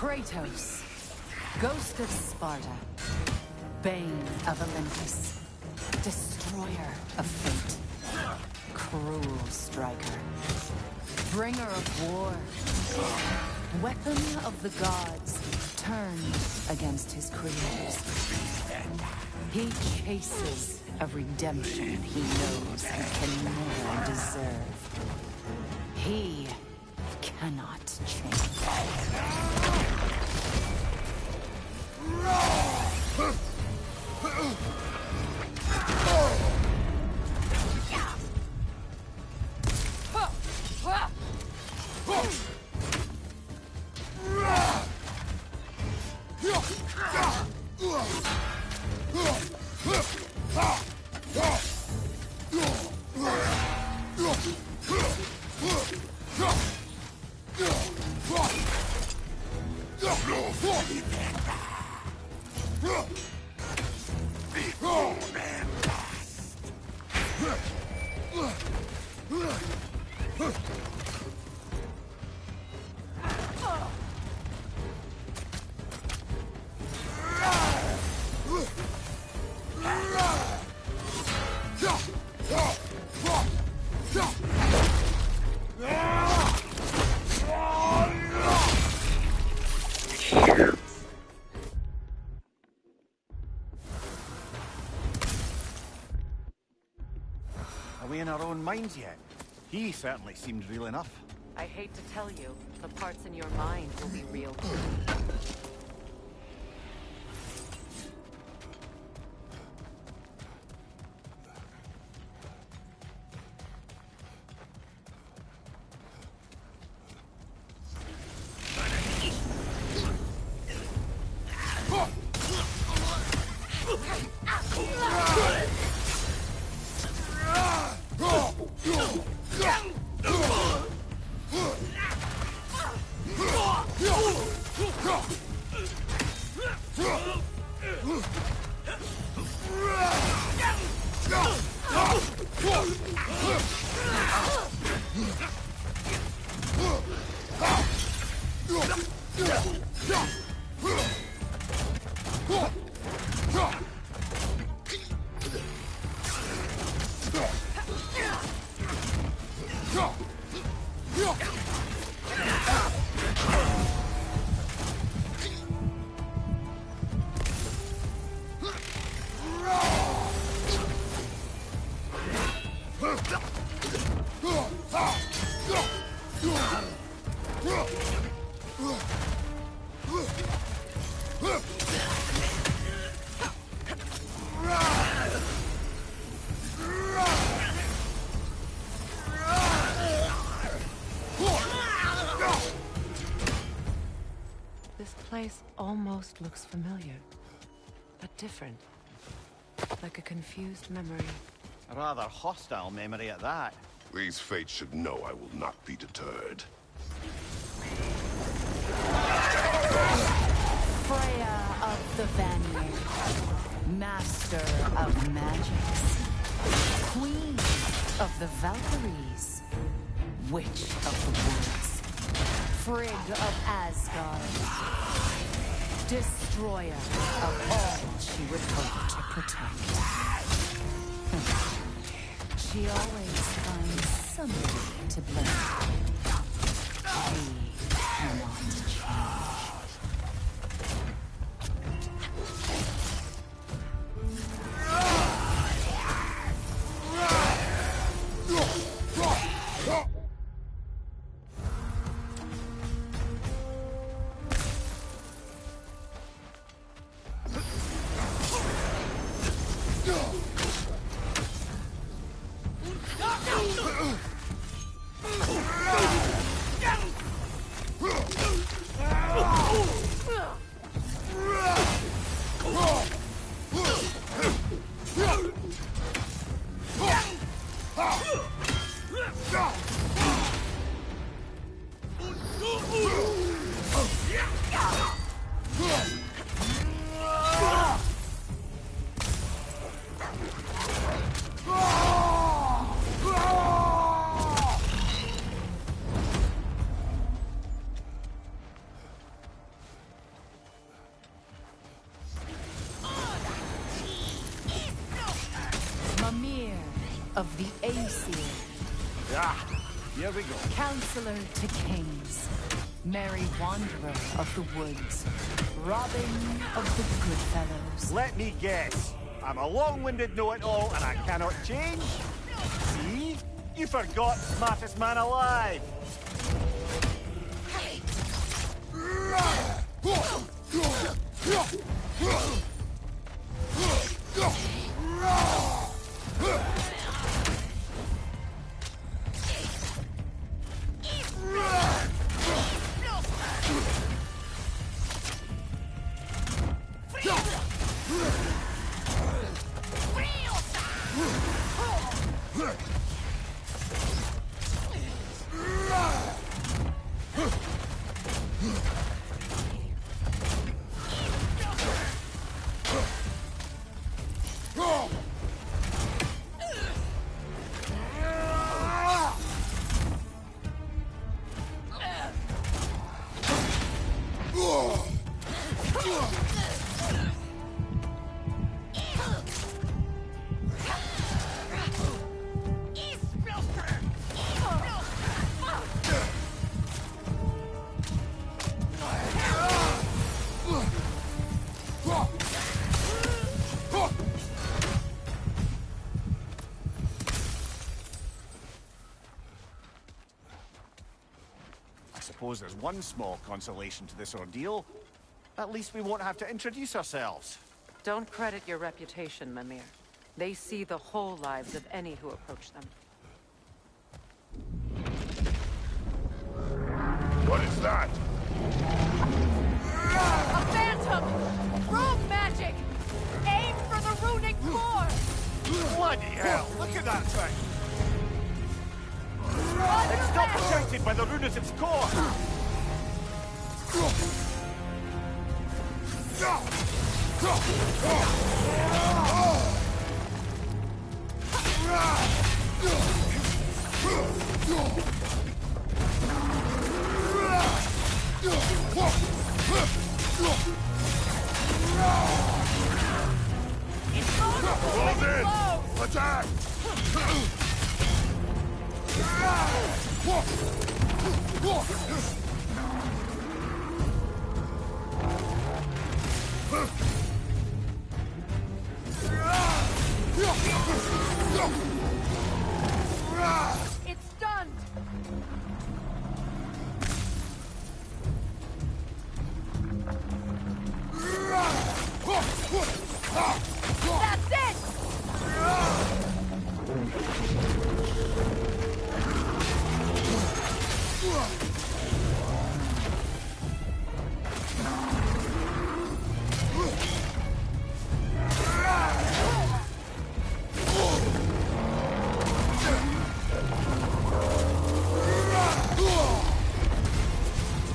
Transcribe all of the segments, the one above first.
Kratos, Ghost of Sparta, Bane of Olympus, Destroyer of Fate, Cruel Striker, Bringer of War, Weapon of the Gods, turned against his creators. He chases a redemption he knows he can never deserve. He cannot change. Are we in our own minds yet? He certainly seemed real enough. I hate to tell you, the parts in your mind will be real too. This place almost looks familiar, but different. Like a confused memory. A rather hostile memory at that. These fates should know I will not be deterred. Freya of the Vanir, Master of Magics, Queen of the Valkyries, Witch of the Woods, Frigg of Asgard, Destroyer of all she would hope to protect. She always finds somebody to blame. She cannot change. of the Aesir. Ah, here we go. Counselor to kings. Merry wanderer of the woods. Robin of the Goodfellows. Let me guess. I'm a long-winded know-it-all and I cannot change? See? You forgot smartest man alive. Suppose there's one small consolation to this ordeal. At least we won't have to introduce ourselves. Don't credit your reputation, Mimir. They see the whole lives of any who approach them. What is that? A phantom! Rogue magic! Aim for the runic core! Bloody hell! Look at that thing! On It's your not left! protected by the rune at its core! It's vulnerable when Close it in! blows! Attack! It's stunned! That's it!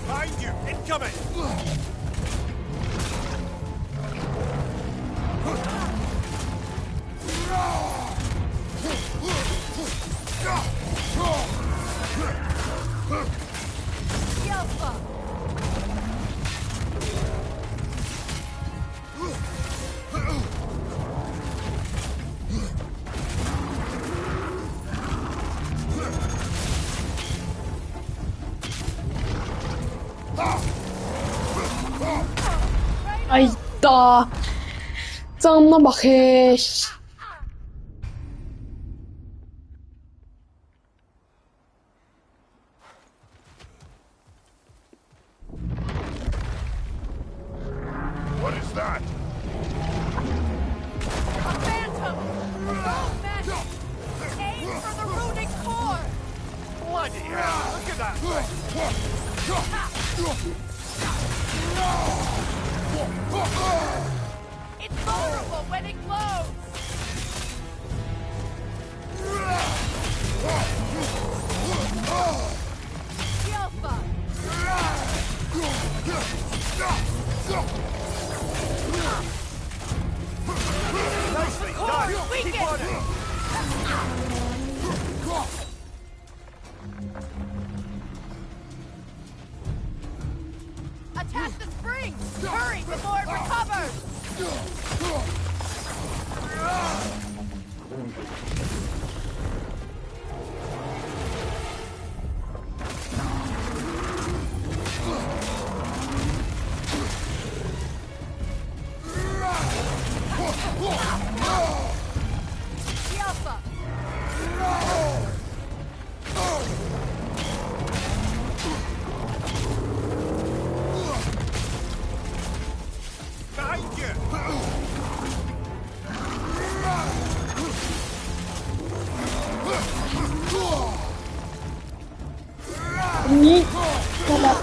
Behind you! Incoming! Yelpa! 아이다 짱나 막해 씨. What is that? A phantom! Rogue magic! Aim for the runic core! Bloody hell! Look at that thing! It's vulnerable when it glows! Yelpa! Nicely done! Keep on it! Attack the spring! Hurry before it recovers! Ni kadar.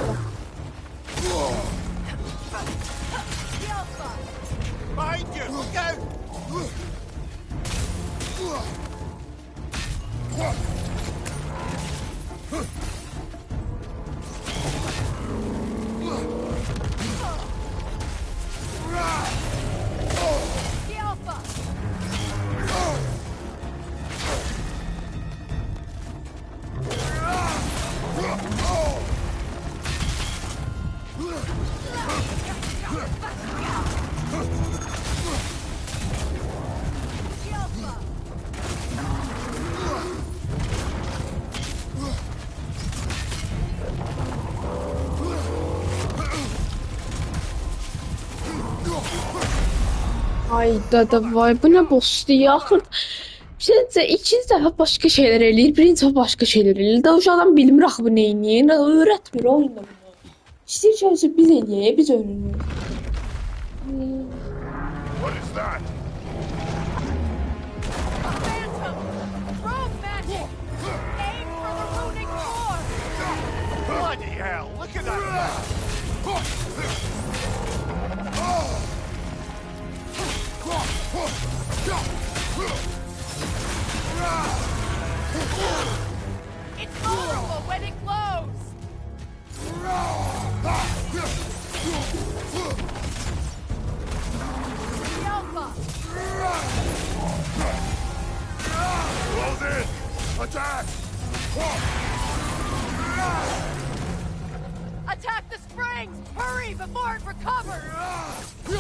Behind you! Look out! Hayda da vay bu ne boss'tu ya. Axır ikinci dəfə başqa şeylər eləyir, birinci dəfə başqa şeylər eləyir. Da uşaqdan bilmir axı bu nə edir, öyrətmir oyunda bunu. İstəyir ki, biz eləyək, biz öyrənək. What is that? Bloody hell! Look at that! It's vulnerable when it glows! The Alpha! Close in! Attack! Attack the springs! Hurry before it recovers! The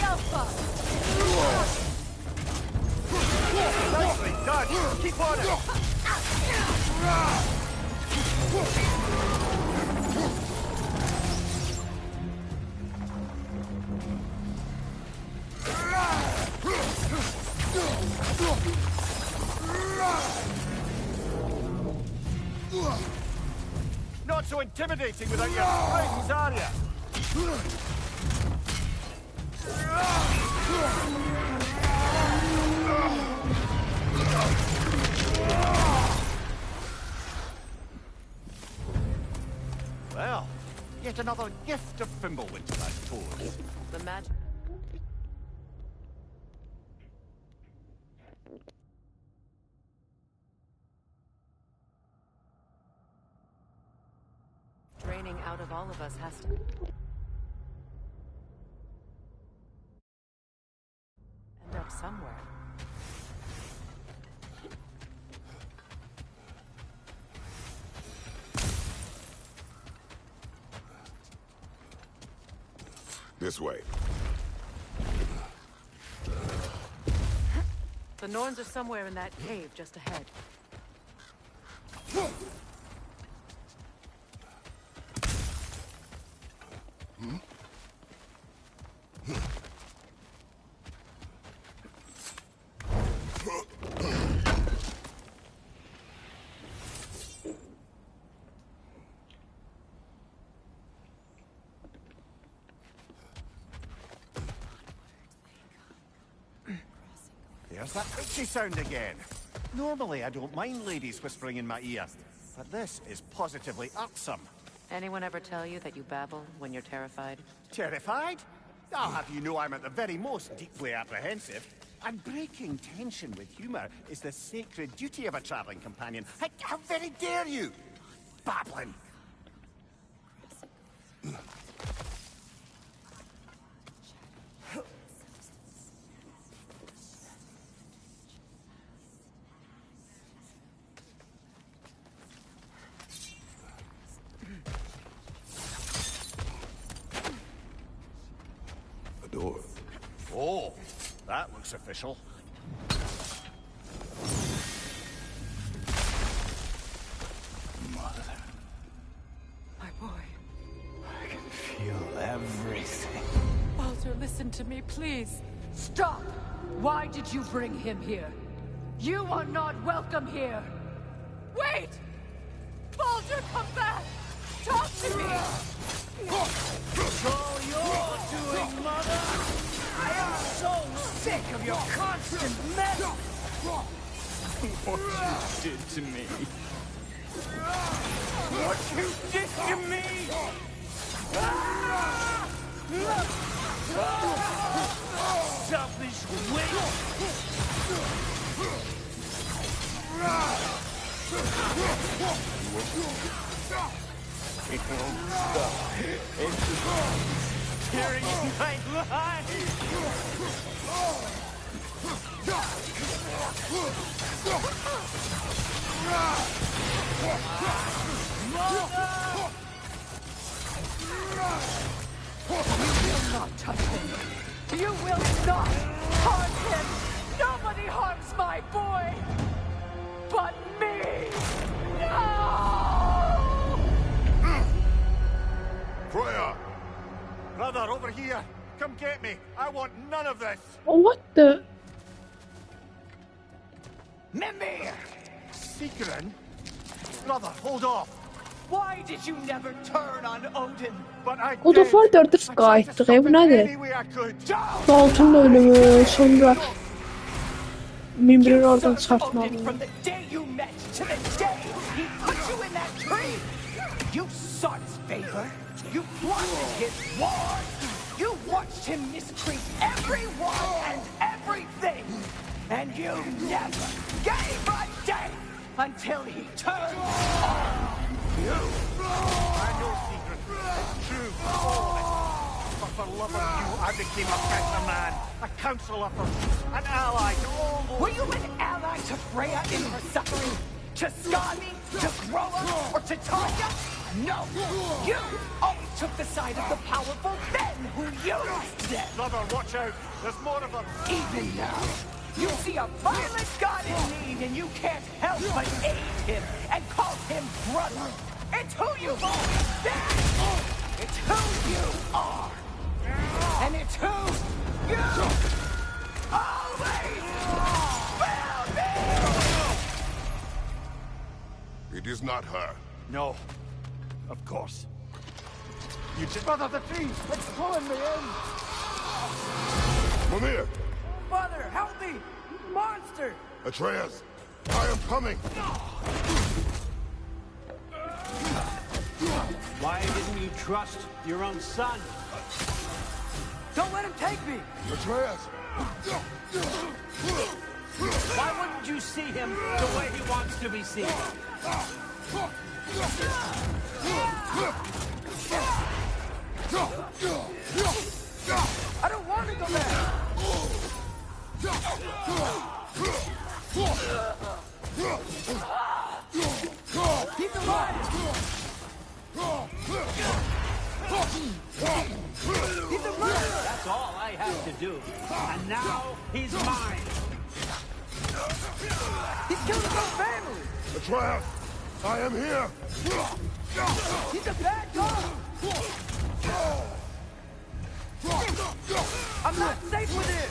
Alpha! Nicely done! Keep on it! Not so intimidating without your springs, are you? Well, yet another gift of Fimbulwinter, I suppose. The magic. Draining out of all of us has to end up somewhere. This way. The Norns are somewhere in that cave just ahead. There's that itchy sound again. Normally, I don't mind ladies whispering in my ear, but this is positively irksome. Anyone ever tell you that you babble when you're terrified? Terrified? I'll have you know I'm at the very most deeply apprehensive. And breaking tension with humour is the sacred duty of a travelling companion. How very dare you! Babbling! A door. Oh, That looks official. Mother, My boy. I can feel everything. Baldur, listen to me, please. Stop! Why did you bring him here? You are not welcome here! Wait! Baldur, come back! Talk to me! All you're doing, Mother! I am so sick of your constant mess! What you did to me! What you did to me! Selfish It won't stop. It's tearing my life! You will not touch him! You will not harm him! Nobody harms my boy! But me! No! Freya! Brother, over here! Come get me! I want none of this! What the? Mimir! Secret? Brother, hold off! Why did you never turn on Odin? But I God of War did. 4'ü I tried to kayıttık. stop Bu it nedir? any way I could. Balt'ın ölümü, sonra Mimmir'i You oradan served çıkartmalı. Odin from the day you met to the day he put you in that tree! You sought his favor. You plotted his war. You watched him mistreat everyone and everything. And you never gave a damn until he turned on you. I know secret. It's true. All of it. But for love of you, I became a better man. A counselor for peace. An ally to all those... Were you an ally to Freya in her suffering? To Skadi? To Groa? Or to Tanya? No! You always took the side of the powerful men who used them! Brother, watch out. There's more of them. Even now, you see a violent god in need and you can't help but aid him and call him brother! It's who you've always been! It's who you are! And it's who you always will be! It is not her. No. Of course. You just... Brother, the trees! It's pulling me in! Mimir! Mother, help me! Monster! Atreus! I am coming! Why didn't you trust your own son? Don't let him take me! Atreus! Why wouldn't you see him the way he wants to be seen? I don't want to go back! He's alive! He's a murderer! That's all I have to do. And now he's mine. He's killed his own family! Atreus! I am here! He's a bad dog! I'm not safe with him!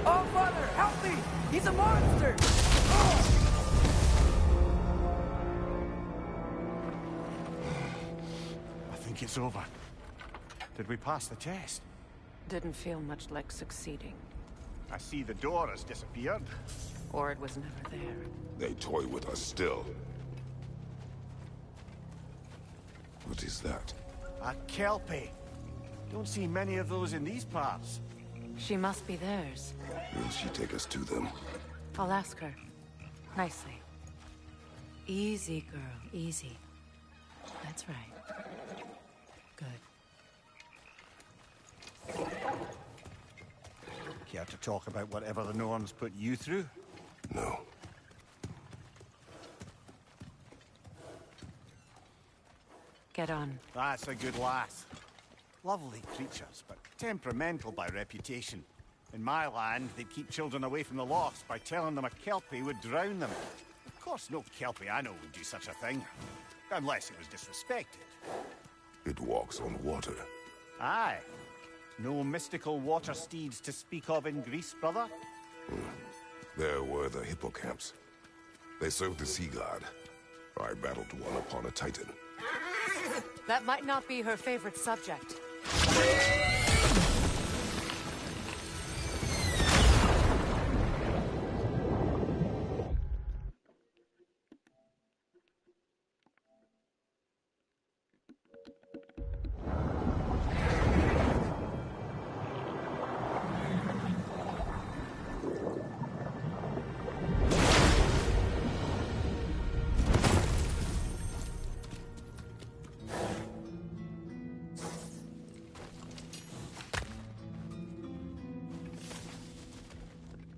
Oh, Mother, help me! He's a monster! I think it's over. Did we pass the test? Didn't feel much like succeeding. I see the door has disappeared. Or it was never there. They toy with us still. What is that? A kelpie. Don't see many of those in these parts. She must be theirs. Will she take us to them? I'll ask her. Nicely. Easy, girl. Easy. That's right. Good. Care to talk about whatever the Norns put you through? No. Get on. That's a good lass. Lovely creatures, but temperamental by reputation. In my land, they'd keep children away from the lost by telling them a Kelpie would drown them. Of course, no Kelpie I know would do such a thing. Unless it was disrespected. It walks on water. Aye. No mystical water steeds to speak of in Greece, brother? There were the hippocamps. They served the sea god. I battled one upon a titan. That might not be her favorite subject.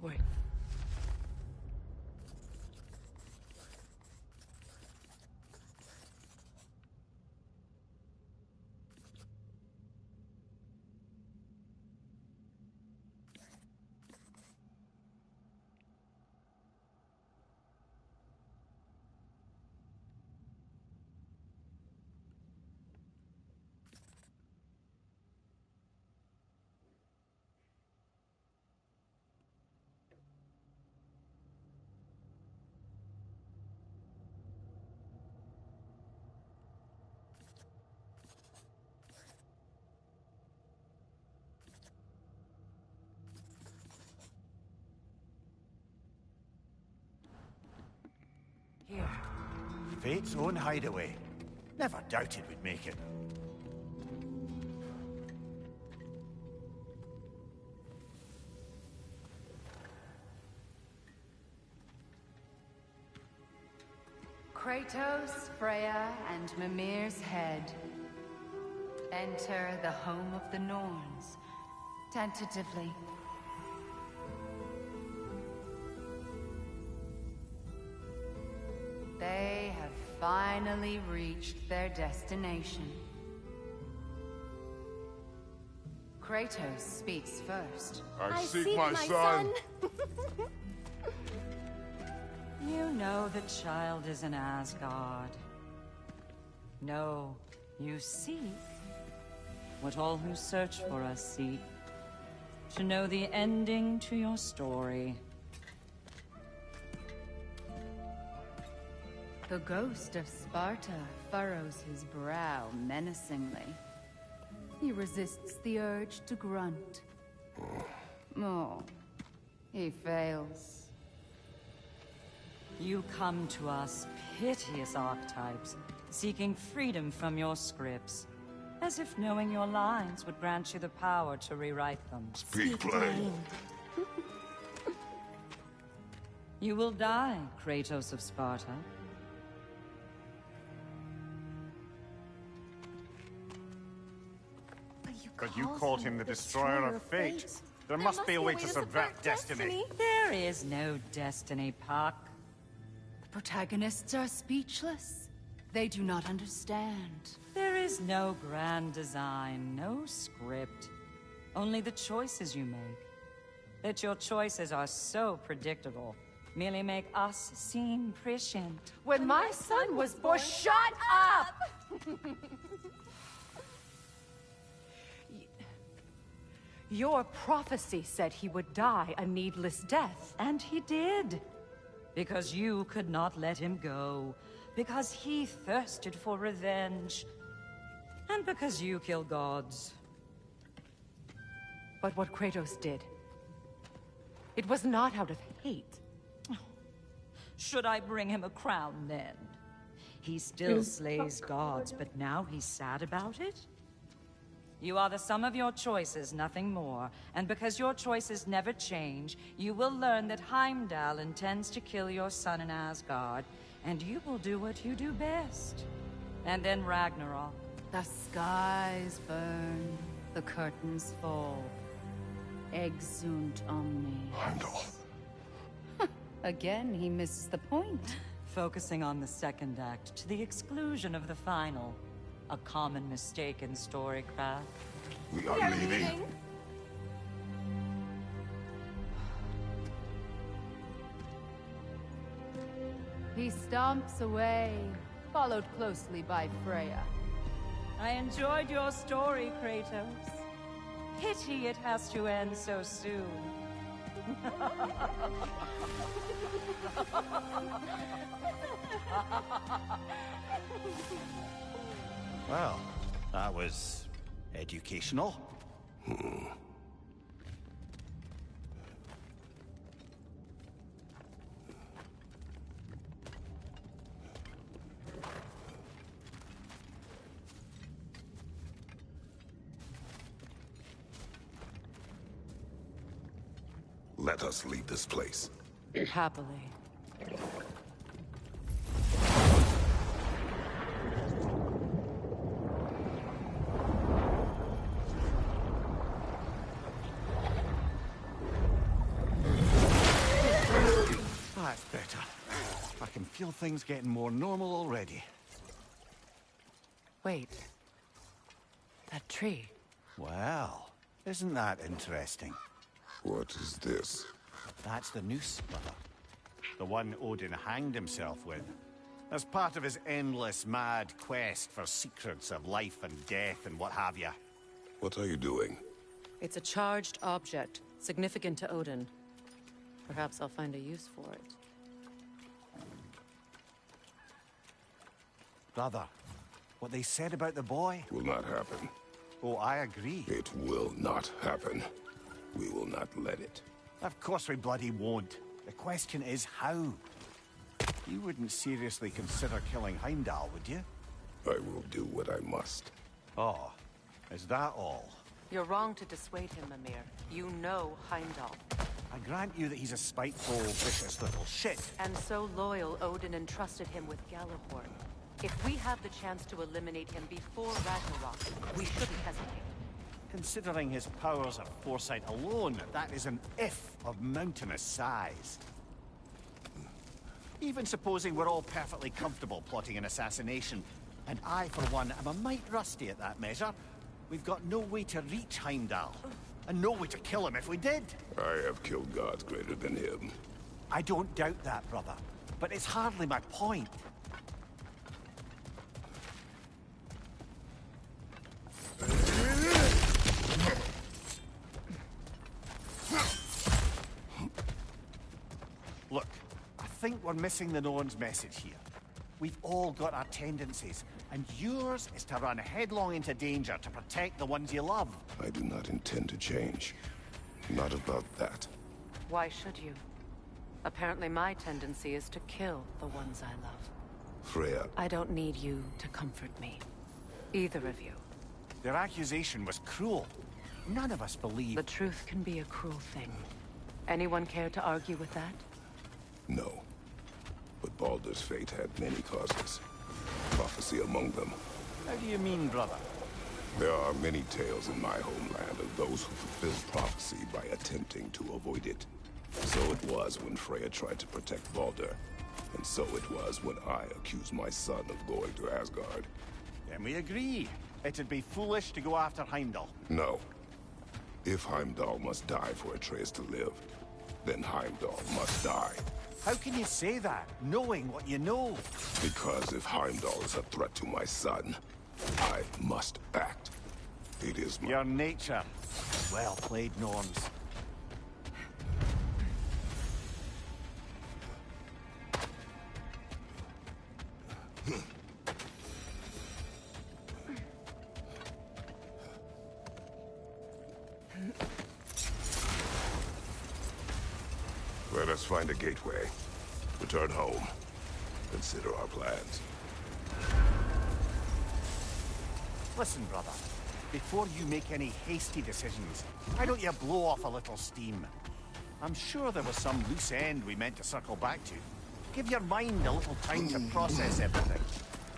Wait. Here. Fate's own hideaway. Never doubted we'd make it. Kratos, Freya, and Mimir's head. Enter the home of the Norns, tentatively. They have finally reached their destination. Kratos speaks first. I seek my son. You know the child is in Asgard. No, you seek what all who search for us seek. To know the ending to your story. The ghost of Sparta furrows his brow menacingly. He resists the urge to grunt. Oh, he fails. You come to us, piteous archetypes, seeking freedom from your scripts. As if knowing your lines would grant you the power to rewrite them. Speak plain. You will die, Kratos of Sparta. But you called him the destroyer of fate. There must be a way to subvert destiny. There is no destiny, Puck. The protagonists are speechless. They do not understand. There is no grand design, no script. Only the choices you make. That your choices are so predictable merely make us seem prescient. When my son was born, shut up! Your prophecy said he would die a needless death. And he did. Because you could not let him go. Because he thirsted for revenge. And because you kill gods. But what Kratos did, it was not out of hate. Should I bring him a crown then? He still slays gods, but now he's sad about it? You are the sum of your choices, nothing more. And because your choices never change, you will learn that Heimdall intends to kill your son in Asgard, and you will do what you do best. And then Ragnarok. The skies burn, the curtains fall. Exunt omnes. Heimdall. Again, he misses the point. Focusing on the second act to the exclusion of the final. A common mistake in storycraft. We are leaving. He stomps away, followed closely by Freya. I enjoyed your story, Kratos. Pity it has to end so soon. Well, that was educational. Let us leave this place. Happily. That's better. I can feel things getting more normal already. Wait. That tree. Well, isn't that interesting? What is this? That's the noose, brother. The one Odin hanged himself with. As part of his endless, mad quest for secrets of life and death and what have you. What are you doing? It's a charged object, significant to Odin. Perhaps I'll find a use for it. Brother, what they said about the boy? Will not happen. Oh, I agree. It will not happen. We will not let it. Of course we bloody won't. The question is how? You wouldn't seriously consider killing Heimdall, would you? I will do what I must. Oh, is that all? You're wrong to dissuade him, Mimir. You know Heimdall. I grant you that he's a spiteful, vicious little shit. And so loyal, Odin entrusted him with Gjallarhorn. If we have the chance to eliminate him before Ragnarok, we shouldn't hesitate. Considering his powers of foresight alone, that is an if of mountainous size. Even supposing we're all perfectly comfortable plotting an assassination, and I, for one, am a mite rusty at that measure, we've got no way to reach Heimdall, and no way to kill him if we did. I have killed gods greater than him. I don't doubt that, brother, but it's hardly my point. Look, I think we're missing the Norn's message here. We've all got our tendencies, and yours is to run headlong into danger to protect the ones you love. I do not intend to change. Not about that. Why should you? Apparently my tendency is to kill the ones I love. Freya, I don't need you to comfort me. Either of you. Their accusation was cruel. None of us believe... The truth can be a cruel thing. Anyone care to argue with that? no. But Baldur's fate had many causes. Prophecy among them. How do you mean, brother? There are many tales in my homeland of those who fulfilled prophecy by attempting to avoid it. So it was when Freya tried to protect Baldur. And so it was when I accused my son of going to Asgard. Then we agree. It'd be foolish to go after Heimdall. No. If Heimdall must die for Atreus to live, then Heimdall must die. How can you say that, knowing what you know? Because if Heimdall is a threat to my son, I must act. It is my... Your nature. Well played, Norns. Let us find a gateway. Return home. Consider our plans. Listen, brother. Before you make any hasty decisions, why don't you blow off a little steam? I'm sure there was some loose end we meant to circle back to. Give your mind a little time to process everything.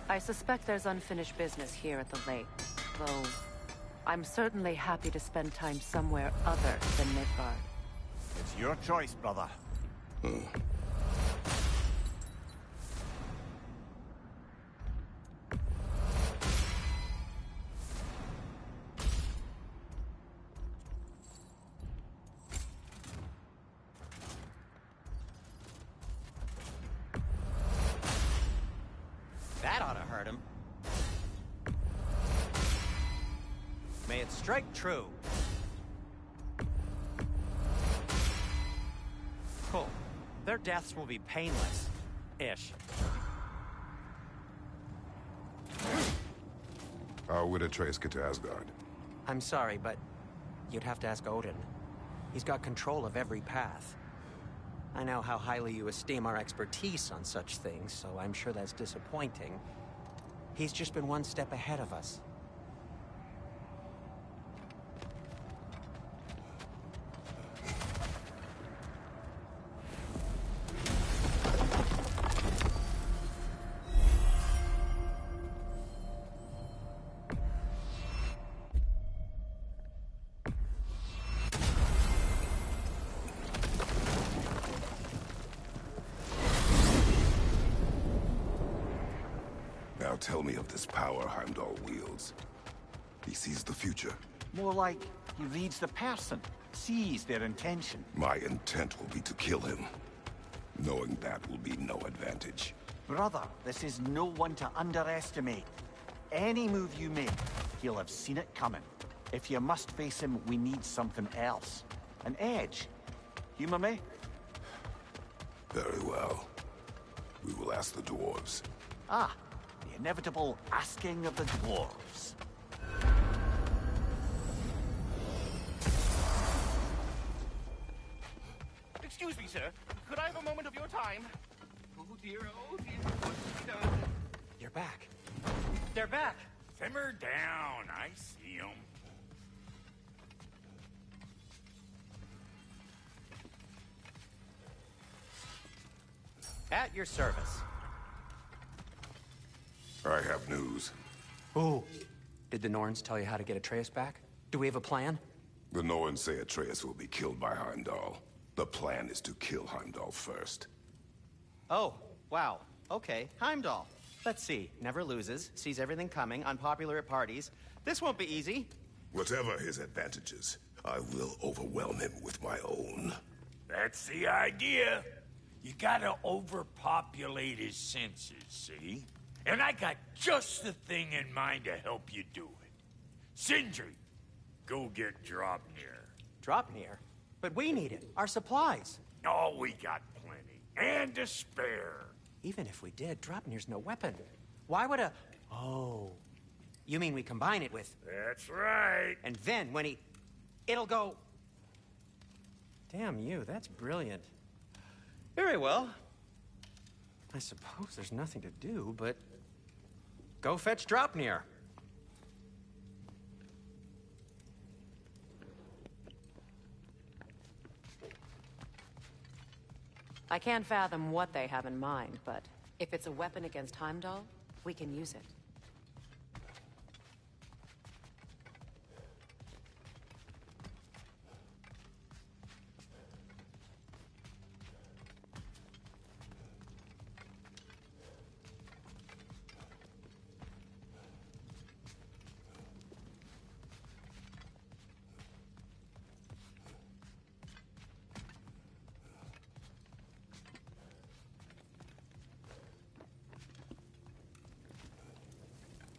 I suspect there's unfinished business here at the lake. Though, I'm certainly happy to spend time somewhere other than Midgard. It's your choice, brother. May it strike true. Cool. Their deaths will be painless. Ish. How would Atreus get to Asgard? I'm sorry, but you'd have to ask Odin. He's got control of every path. I know how highly you esteem our expertise on such things, so I'm sure that's disappointing. He's just been one step ahead of us. Now tell me of this power Heimdall wields. He sees the future. More like he reads the person, sees their intention. My intent will be to kill him. Knowing that will be no advantage. Brother, this is no one to underestimate. Any move you make, he'll have seen it coming. If you must face him, we need something else. An edge. Humor me? Very well. We will ask the dwarves. Ah, the inevitable asking of the dwarves. Excuse me, sir. Could I have a moment of your time? Oh dear, what's to be done? You're back. They're back! Simmer down, I see 'em. At your service. I have news. Oh. Did the Norns tell you how to get Atreus back? Do we have a plan? The Norns say Atreus will be killed by Heimdall. The plan is to kill Heimdall first. Oh, wow. Okay, Heimdall. Let's see. Never loses, sees everything coming, unpopular at parties. This won't be easy. Whatever his advantages, I will overwhelm him with my own. That's the idea. You gotta overpopulate his senses, see? And I got just the thing in mind to help you do it. Sindri, go get Draupnir. Draupnir? But we need it. Our supplies. Oh, we got plenty. And to spare. Even if we did, Draupnir's no weapon. Why would a... Oh. You mean we combine it with... That's right. And then when he... It'll go... Damn you, that's brilliant. Very well. I suppose there's nothing to do, but... Go fetch Draupnir. I can't fathom what they have in mind, but if it's a weapon against Heimdall, we can use it.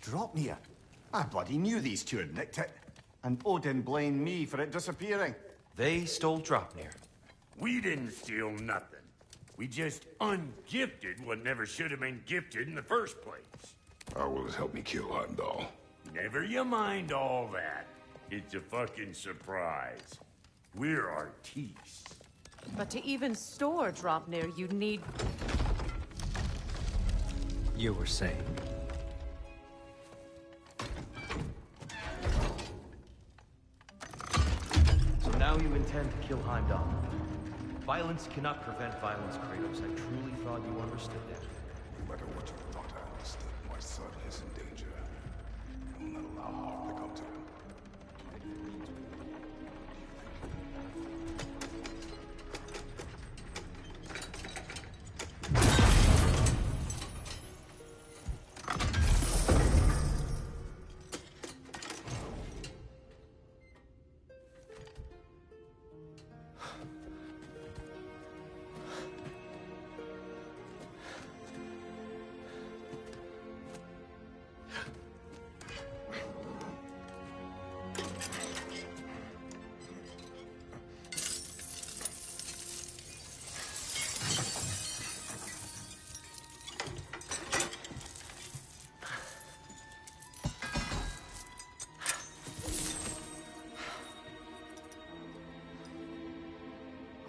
Draupnir. I bloody knew these two had nicked it. And Odin blamed me for it disappearing. They stole Draupnir. We didn't steal nothing. We just ungifted what never should have been gifted in the first place. How will it help me kill Heimdall? Never you mind all that. It's a fucking surprise. We're artistes. But to even store Draupnir, you'd need... You were saying? So now you intend to kill Heimdall. Violence cannot prevent violence, Kratos. I truly thought you understood that. No matter what you thought I understood, my son is in danger. I will not allow harm to come to him.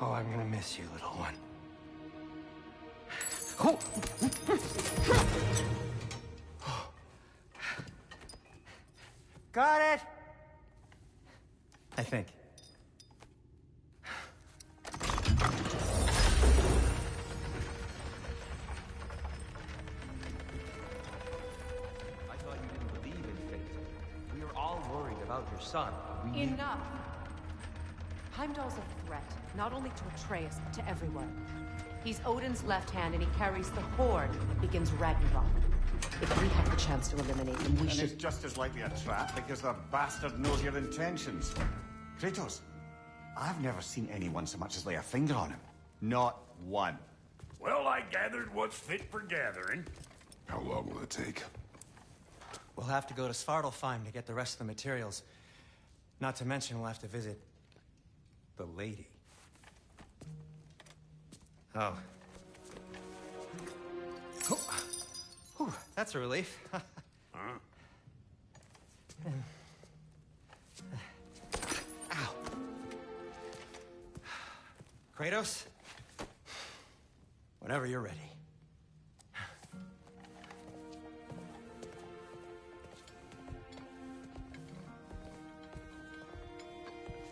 Oh, I'm gonna miss you, little one. Got it! I think. I thought you didn't believe in fate. We were all worried about your son. We knew- Enough! Heimdall's a threat, not only to Atreus, but to everyone. He's Odin's left hand, and he carries the Horde that begins Ragnarok. If we have the chance to eliminate him, we And should... it's just as likely a trap because the bastard knows your intentions. Kratos, I've never seen anyone so much as lay a finger on him. Not one. Well, I gathered what's fit for gathering. How long will it take? We'll have to go to Svartalfheim to get the rest of the materials. Not to mention we'll have to visit the lady. Oh. Whew, that's a relief. Ow. Kratos? Whenever you're ready.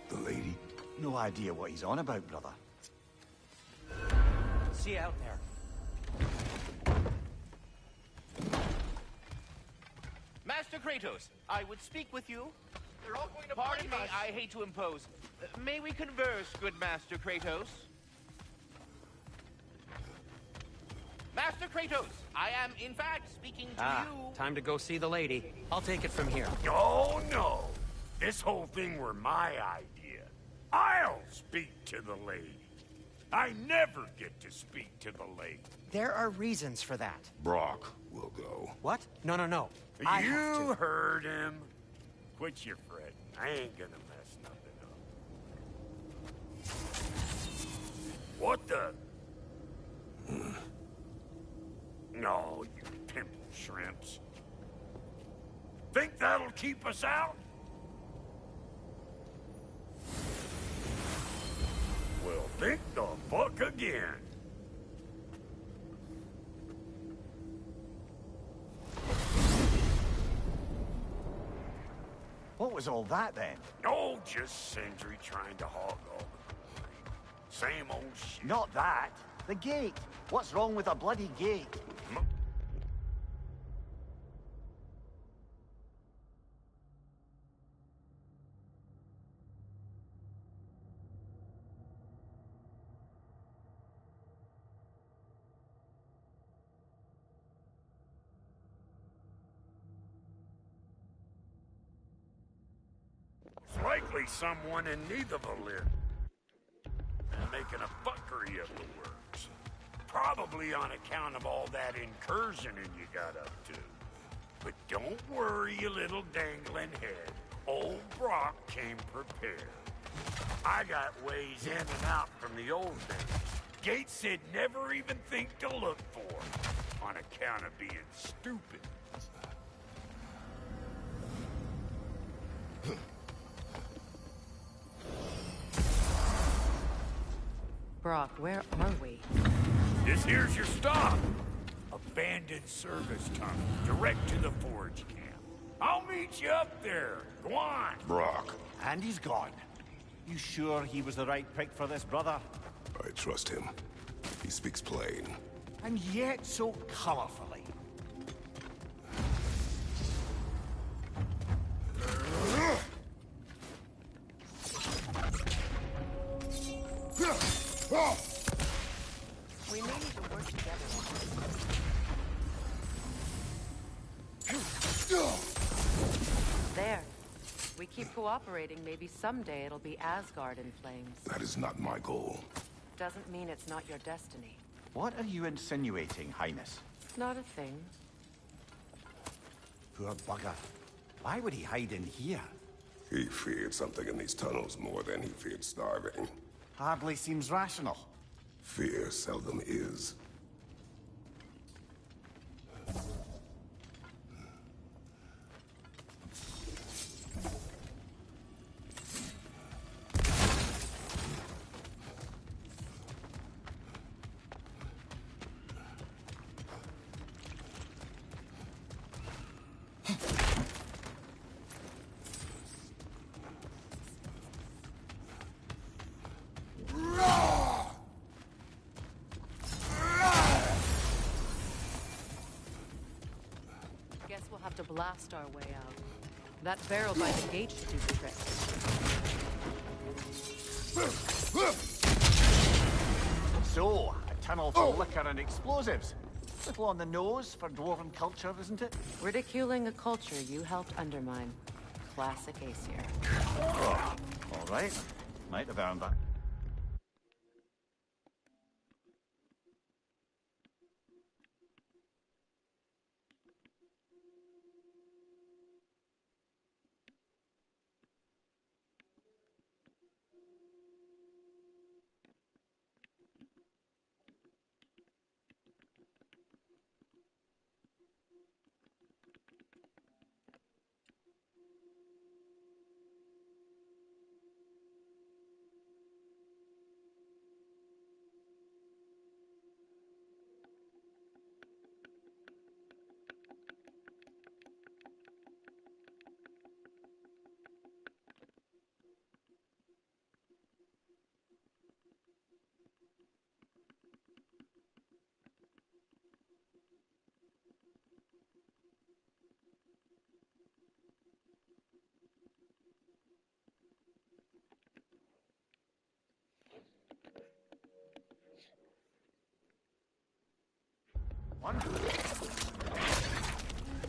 The lady? No idea what he's on about, brother. See you out there. Master Kratos, I would speak with you. They're all going to Pardon me, I hate to impose. May we converse, good Master Kratos? Master Kratos, I am in fact speaking to you. Time to go see the lady. I'll take it from here. Oh, no. This whole thing were my idea. I'll speak to the lady. I never get to speak to the lady. There are reasons for that. Brock will go. What? No. I have You to. heard him. Quit your fretting. I ain't gonna mess nothing up. What the? No, you pimple shrimps. Think that'll keep us out? Well, think the fuck again. What was all that then? Oh, just Sindri trying to hog all the glory. Same old shit. Not that. The gate. What's wrong with a bloody gate? It's likely someone in Nidavellir making a fuckery of the works. Probably on account of all that incursioning you got up to. But don't worry, you little dangling head. Old Brock came prepared. I got ways in and out from the old days. Gates he'd never even think to look for, on account of being stupid. Brock, where are we? This here's your stop. Abandoned service tunnel, direct to the forge camp. I'll meet you up there. Go on. Brock. And he's gone. You sure he was the right pick for this, brother? I trust him. He speaks plain. And yet so colorfully. We may need to work together. There. We keep cooperating, maybe someday it'll be Asgard in flames. That is not my goal. Doesn't mean it's not your destiny. What are you insinuating, Highness? Not a thing. Poor bugger. Why would he hide in here? He feared something in these tunnels more than he feared starving. Hardly seems rational. Fear seldom is. blast our way out. That barrel by the gate should do the trick. So, a tunnel for liquor and explosives. Little on the nose for dwarven culture, isn't it? Ridiculing a culture you helped undermine. Classic Aesir. All right. Might have earned that.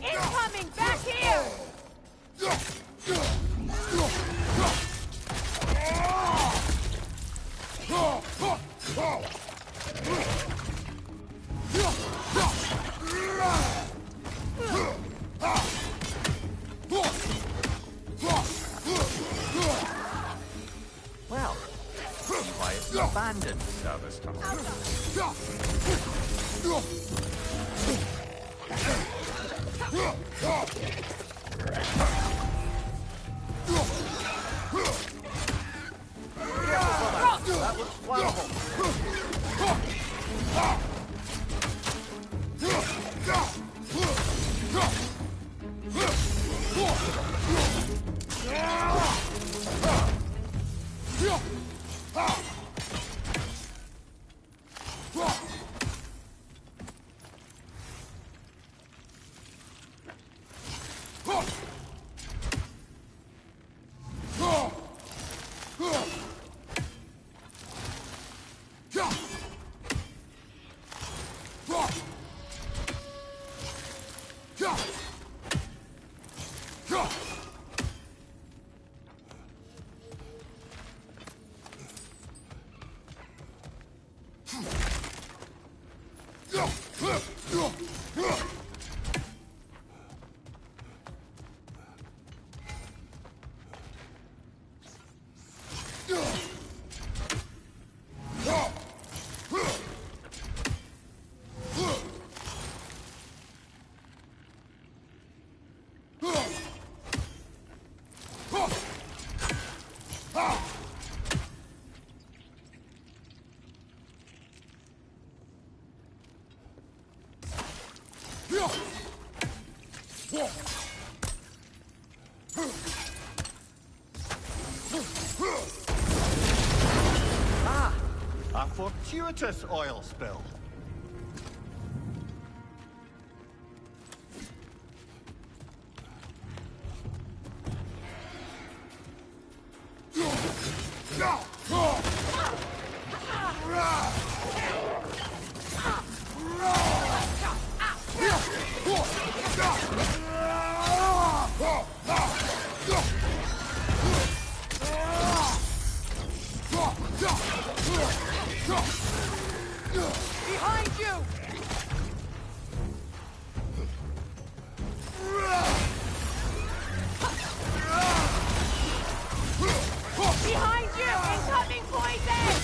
Incoming! Back here! Well, see why it's abandoned service tunnel. That looks flammable. Ah, a fortuitous oil spill. Behind you! Behind you! Incoming poison!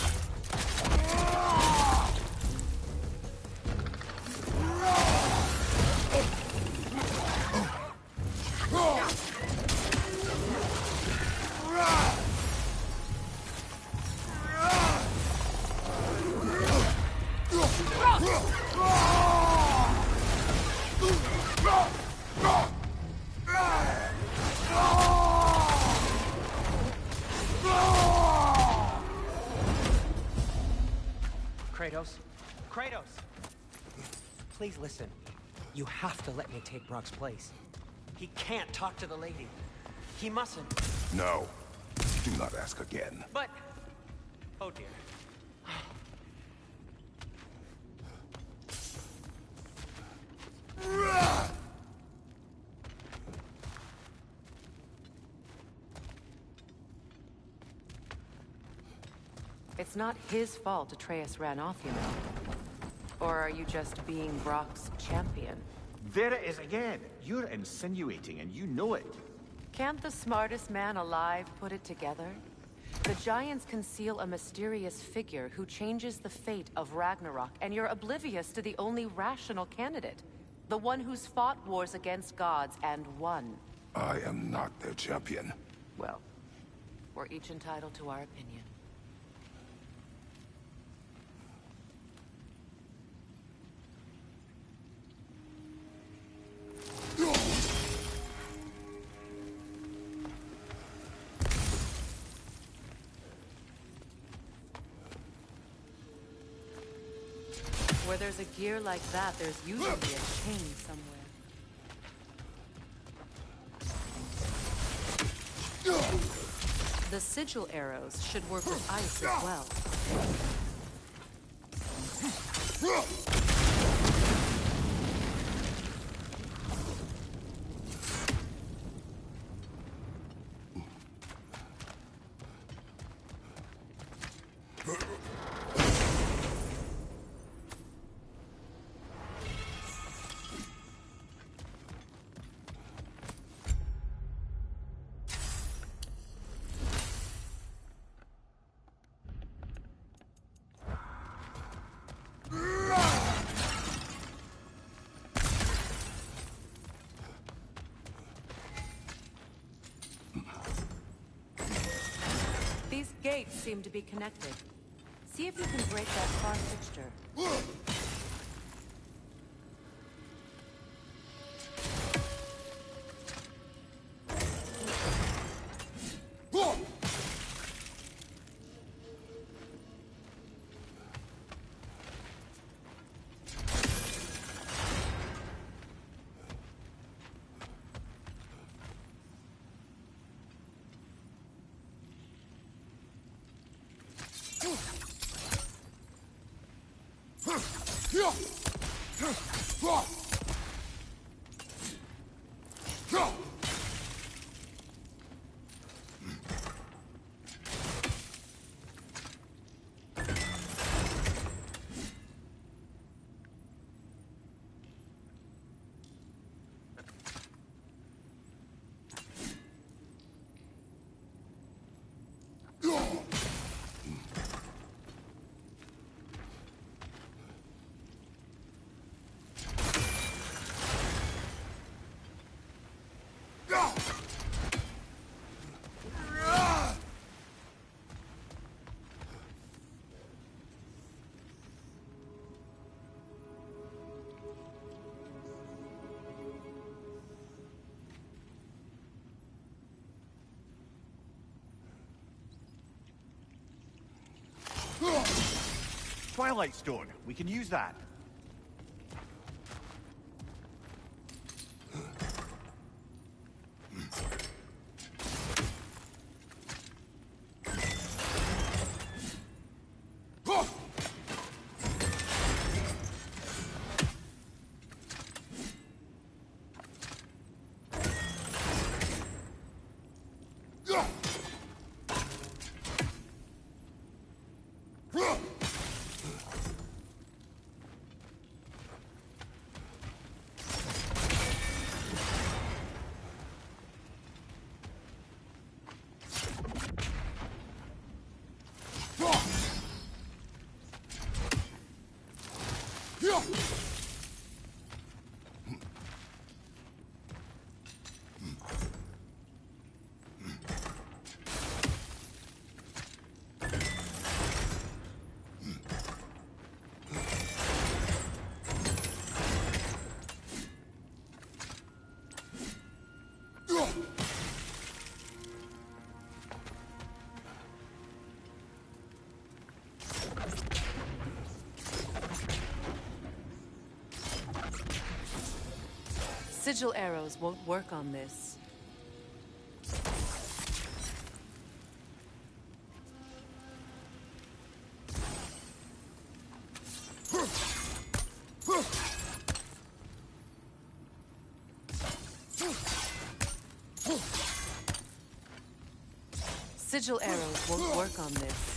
Kratos? Kratos! Please listen. You have to let me take Brock's place. He can't talk to the lady. He mustn't. No. Do not ask again. But... Oh dear. It's not his fault Atreus ran off, you know. Or are you just being Brock's champion? There it is again. You're insinuating, and you know it. Can't the smartest man alive put it together? The Giants conceal a mysterious figure who changes the fate of Ragnarok, and you're oblivious to the only rational candidate. The one who's fought wars against gods and won. I am not their champion. Well, we're each entitled to our opinion. Where there's a gear like that, there's usually a chain somewhere. The sigil arrows should work with ice as well. These gates seem to be connected. See if you can break that far fixture. Twilight Stone. We can use that. Sigil arrows won't work on this. Sigil arrows won't work on this.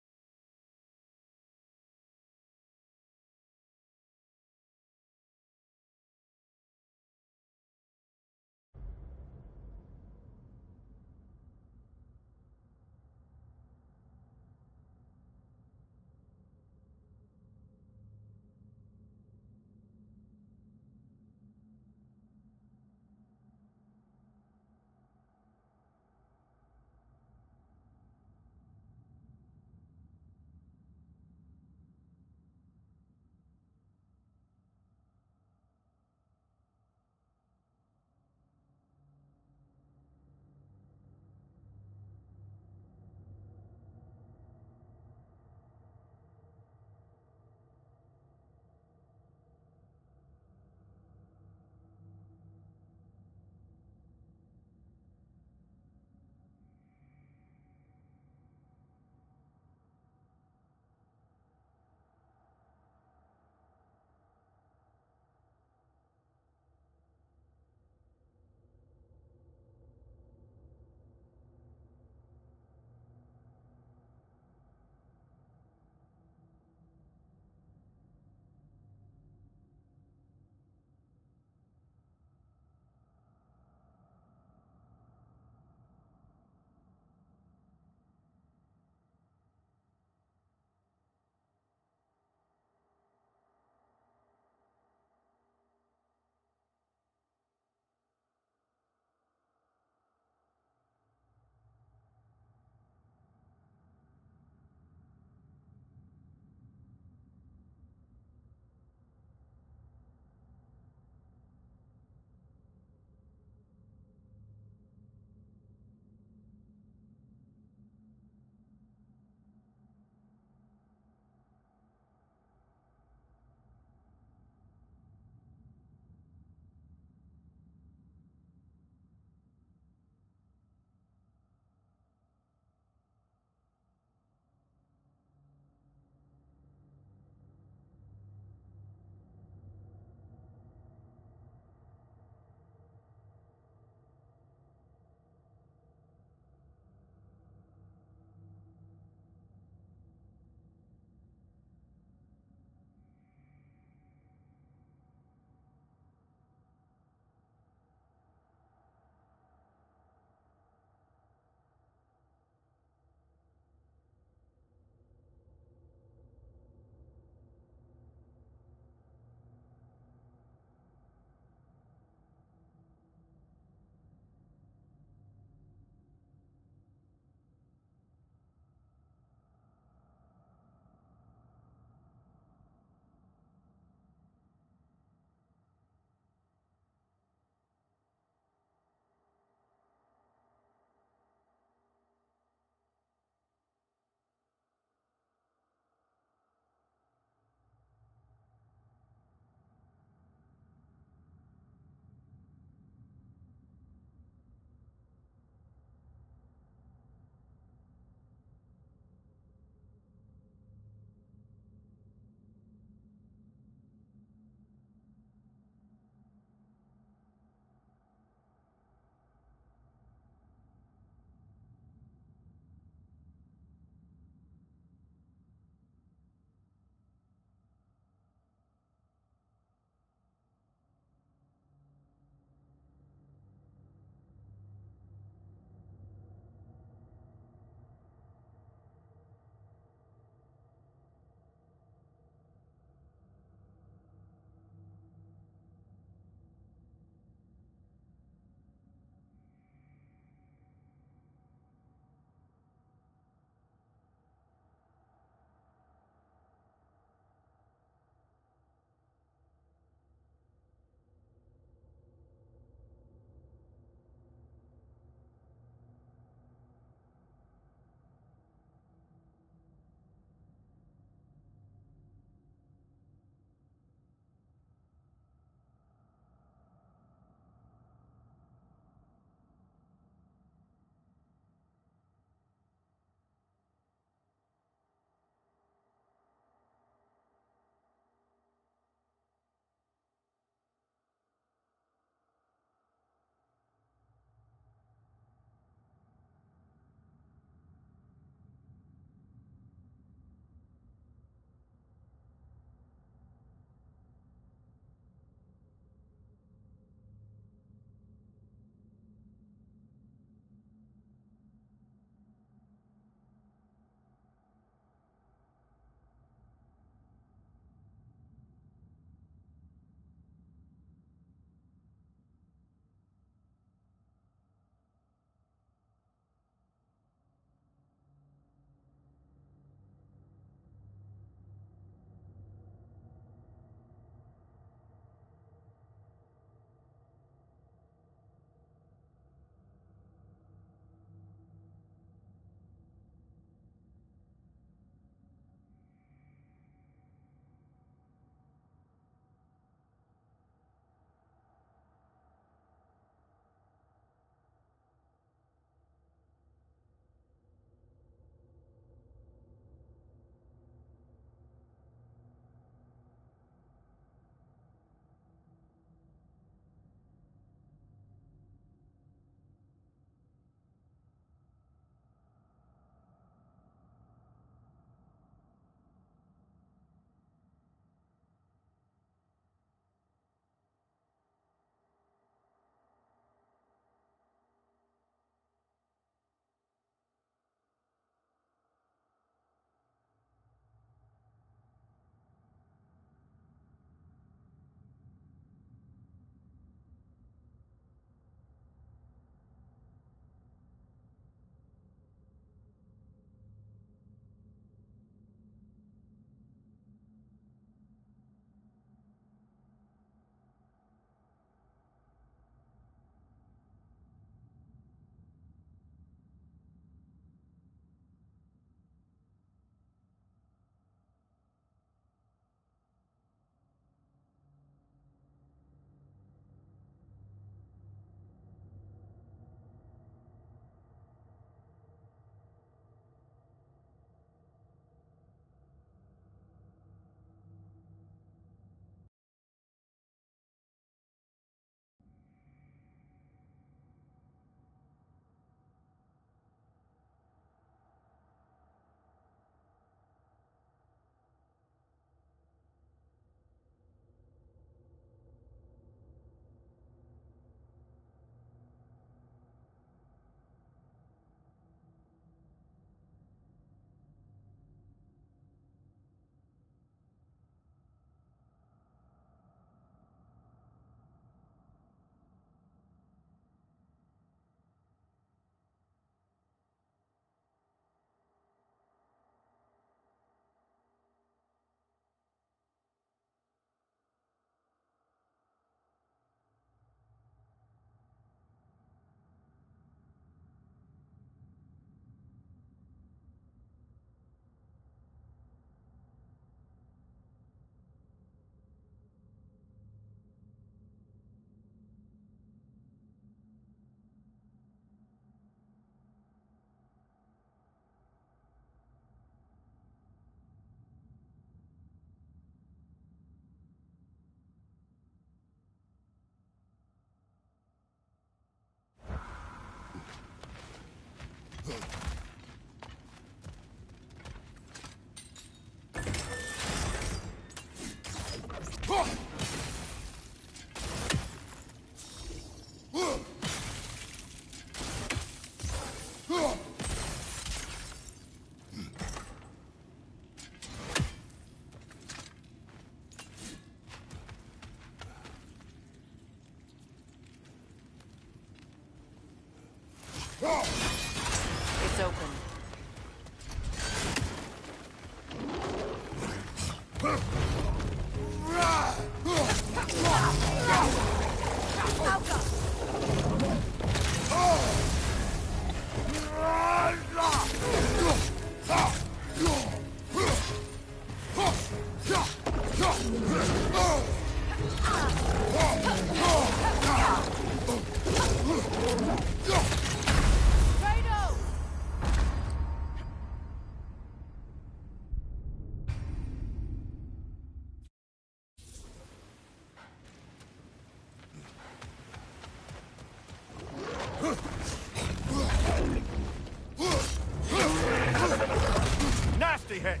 Nasty hit.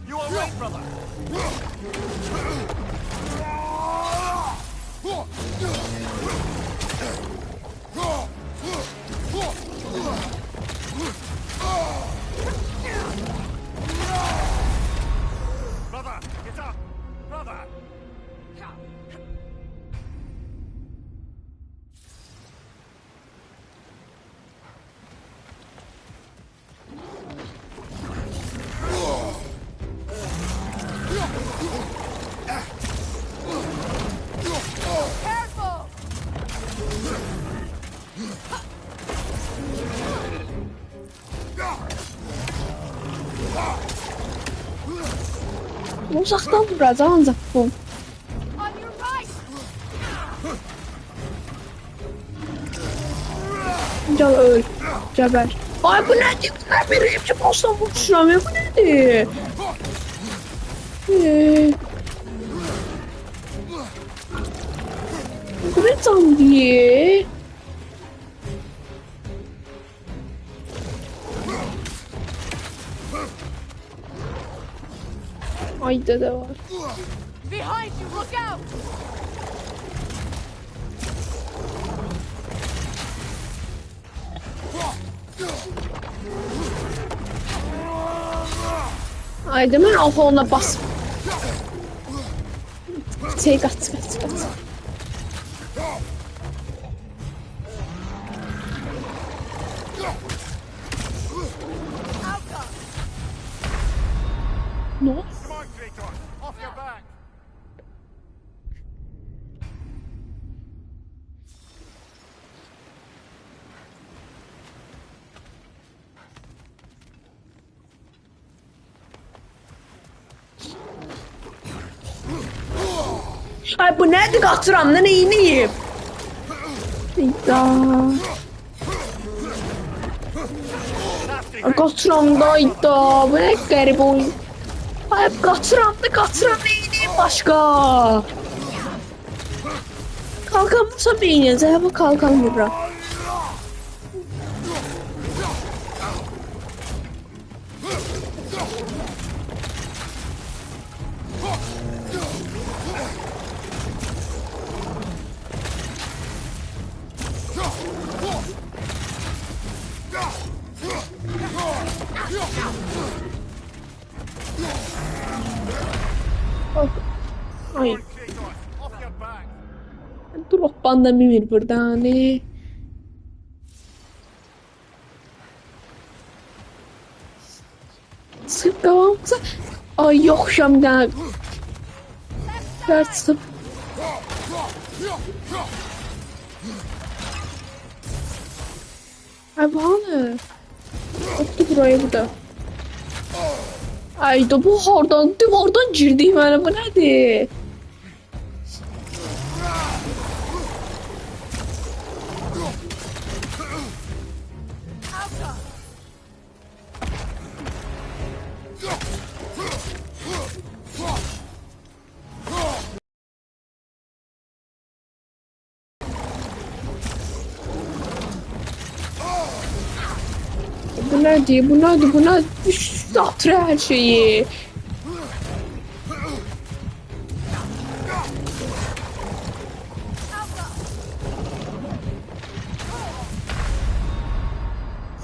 You all right, brother? Brother, get up! Brother! Careful! Uzaqdan vuracaq ancaq bu. On your right! Gel öl. Geber. Ay bu nədir? Bunlar bir hepsi başdan vuruşuram ya. Bu nədir? Bu ne can diye? Ay dede var. Behind you, look out! Ay de mən alfa ona bas. Şey qaç. Ne oldu? Come on, Kratos! Off your back! Ay bu nədir qaçıram da neyniyim? Ayda. Ay qaçıram da ayda. Bu nə qəribə oyun. Ay qaçıram neyniyim başqa? Kalkan vursa beynəcək, bu kalkan vururam. Ay. Kratos! Off your back! Droppan da mimir burada hani. Sık devamıza. Ay yok şamdan. Dert. Ay bana. Attı buraya bu da. Ay da bu divardan girdi mənə bu nədir? Bu nədir? Bu nədir? Satır hər şeyi.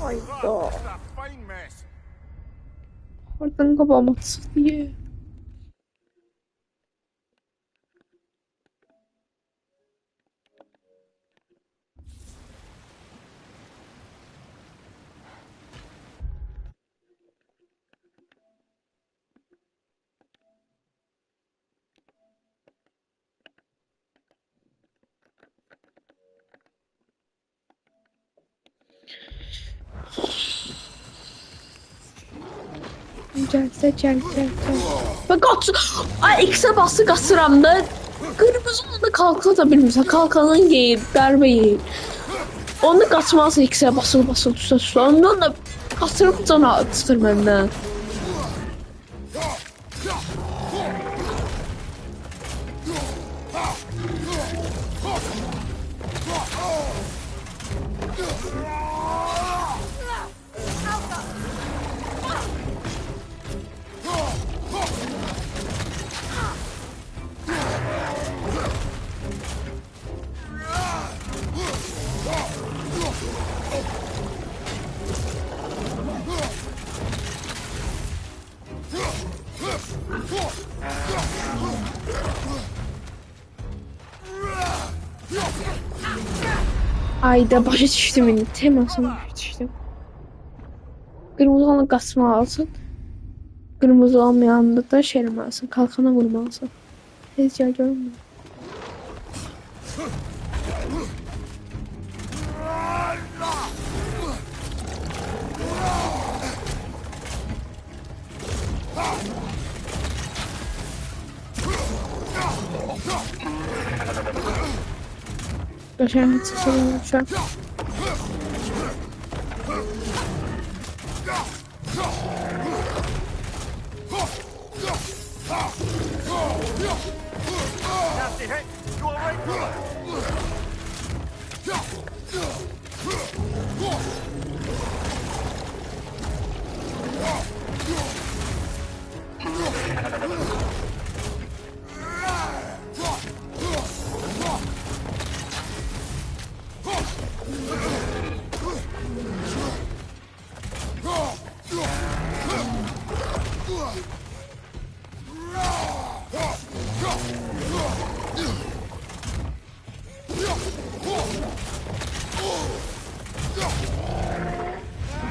Ayda. It's a fine mess. Oradan qabağıma çıxdı ya. Gel. Ve kaç. Ay X'e bası kasıram da. Kırmızı onda kalka da bilmirsən. Kalkanın yeyir, dərbe yeyir. Onda qaçmalısın X'e basılı tuta. Ondan da kasırıb cana çıxır məndən. Ayda başa düşdüm indi. Temasına başa düşdüm. Qırmızı olanı qaçmalısın. Qırmızı olmayanda da şey eləməlisin. Kalkana vurmalısın. Heç gəl görmür. Qəşəng heç şey olmamışam. Nasty hit. You all right, brother?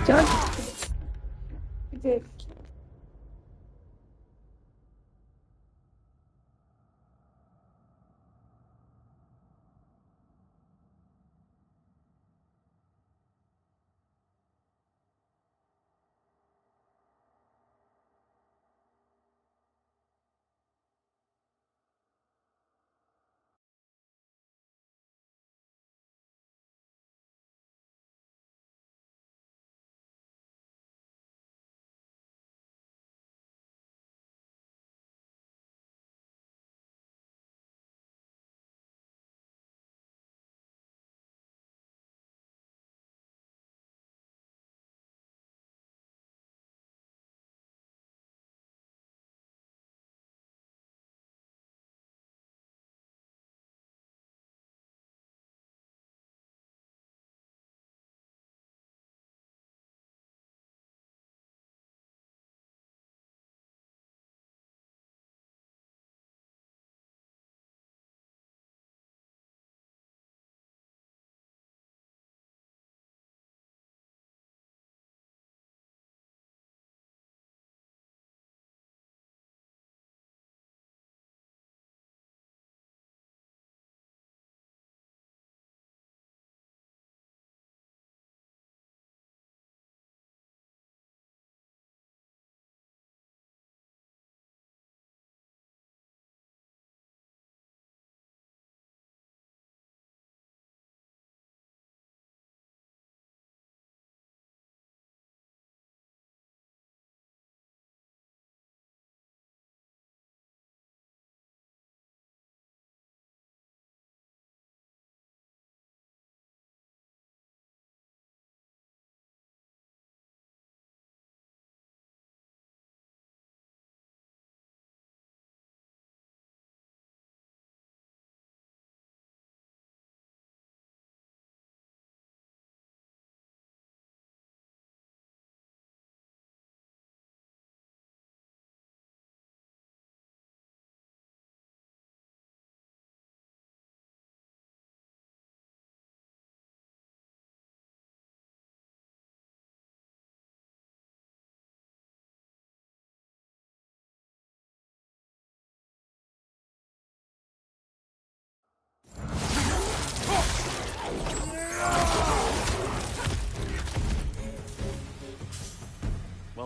Can. Bir de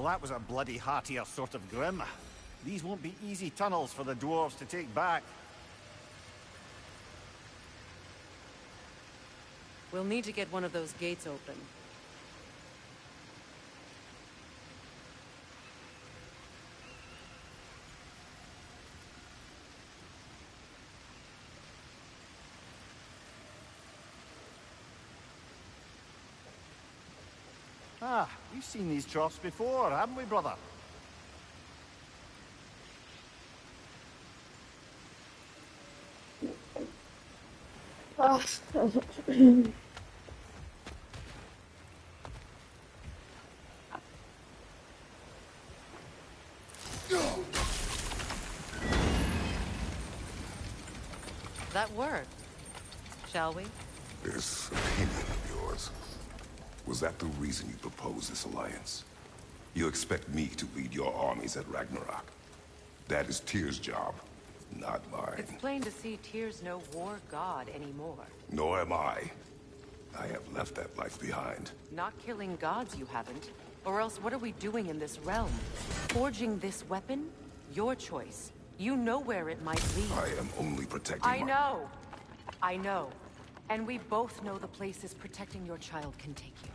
Well, that was a bloody heartier sort of grim. These won't be easy tunnels for the dwarves to take back. We'll need to get one of those gates open. Ah, we've seen these troughs before, haven't we, brother? Ah. That worked. Shall we? This opinion of yours, was that the reason you proposed this alliance? You expect me to lead your armies at Ragnarok? That is Tyr's job, not mine. It's plain to see Tyr's no war god anymore. Nor am I. I have left that life behind. Not killing gods, you haven't. Or else what are we doing in this realm? Forging this weapon? Your choice. You know where it might lead. I am only protecting I know. I know. And we both know the places protecting your child can take you.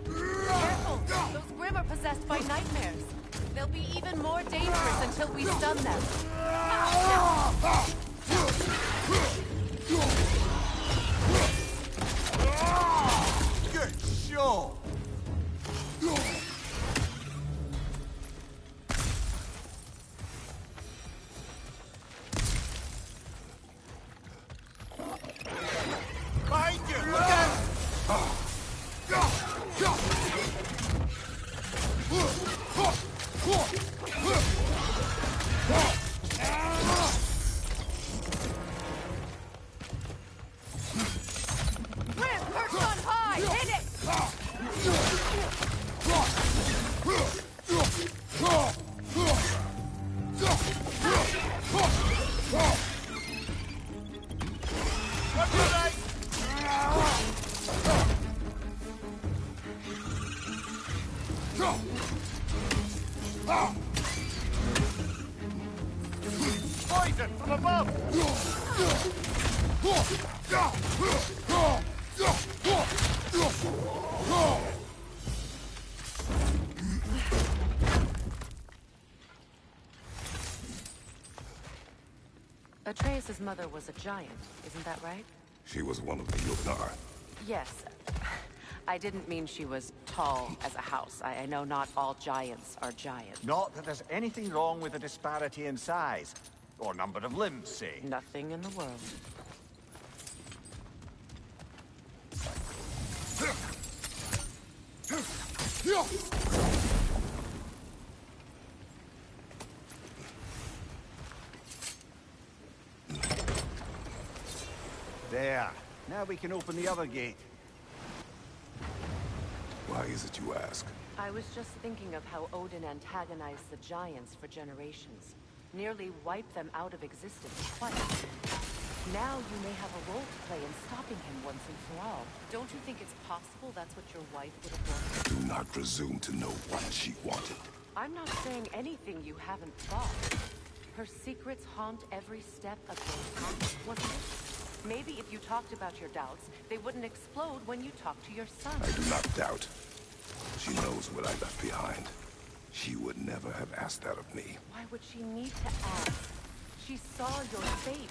Careful! Those Grim are possessed by nightmares. They'll be even more dangerous until we stun them. Good show! Behind you! Look out! Grim, perched on high! Hit it! Poison from above! Atreus' mother was a giant, isn't that right? She was one of the Jotnar. Yes. I didn't mean she was tall as a house. I know not all giants are giants. Not that there's anything wrong with the disparity in size. Or number of limbs, say. Nothing in the world. There. Now we can open the other gate. Why is it you ask? I was just thinking of how Odin antagonized the giants for generations. Nearly wiped them out of existence twice. Now you may have a role to play in stopping him once and for all. Don't you think it's possible that's what your wife would have wanted? Do not presume to know what she wanted. I'm not saying anything you haven't thought. Her secrets haunt every step of your path, wasn't it? Maybe if you talked about your doubts, they wouldn't explode when you talk to your son. I do not doubt. She knows what I left behind. She would never have asked that of me. Why would she need to ask? She saw your fate.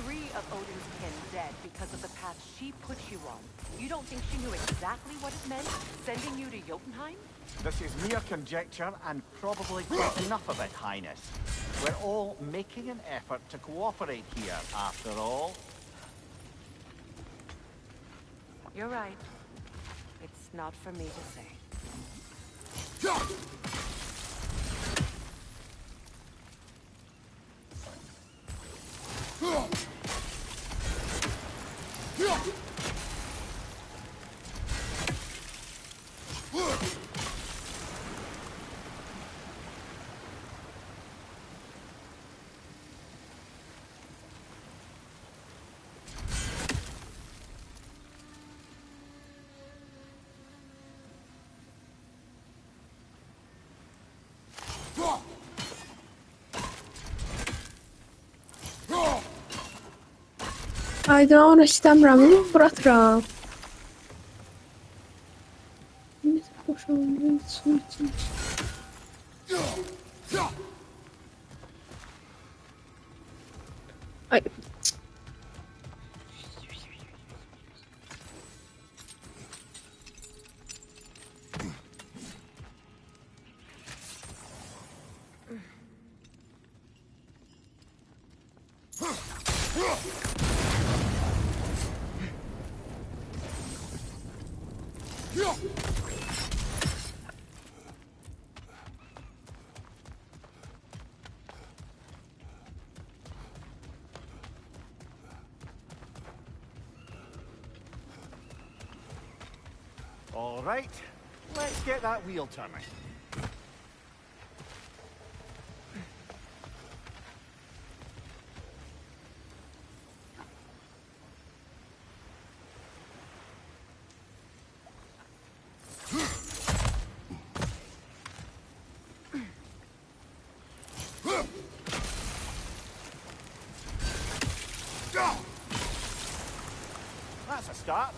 3 of Odin's kin dead because of the path she put you on. You don't think she knew exactly what it meant, sending you to Jotunheim? This is mere conjecture, and probably quite enough of it, Highness. We're all making an effort to cooperate here, after all. You're right. It's not for me to say. Hayda, ona istəmirəm, amma buraxıram. Boşalmış, su için. Ay. All right, let's get that wheel turning. That's a start.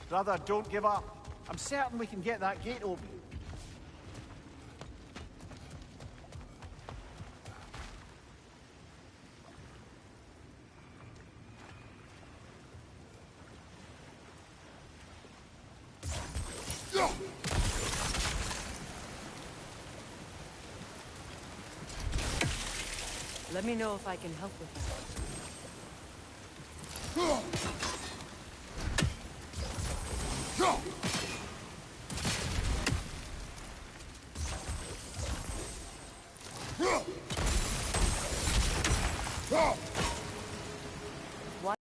Brother, don't give up. I'm certain we can get that gate open. Let me know if I can help with that. What?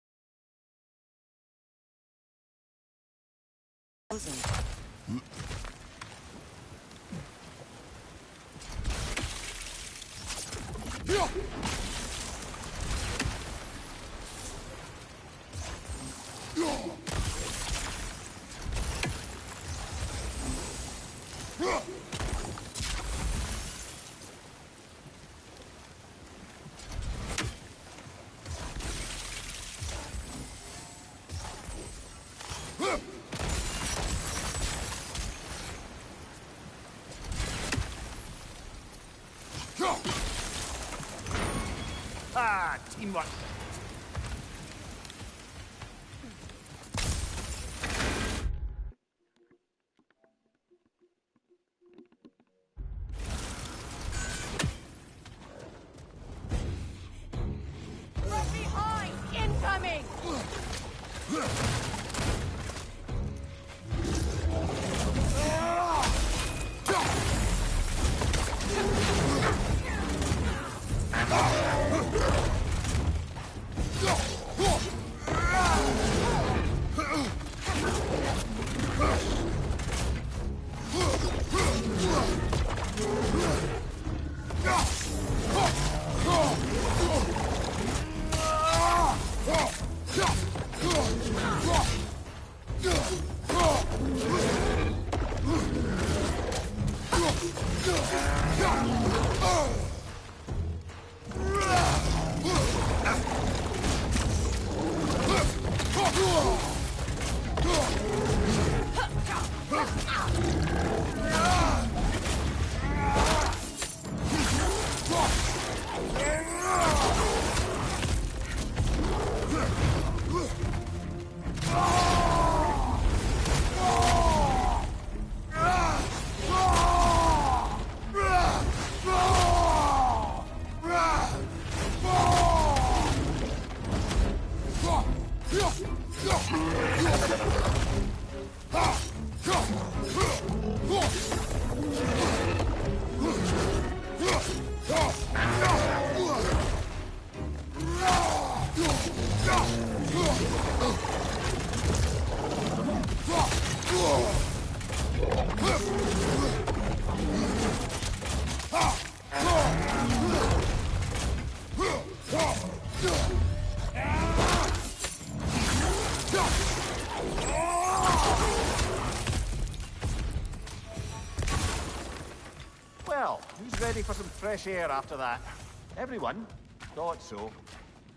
Ah, teamwork. From behind! Incoming! ready for some fresh air after that. Everyone thought so.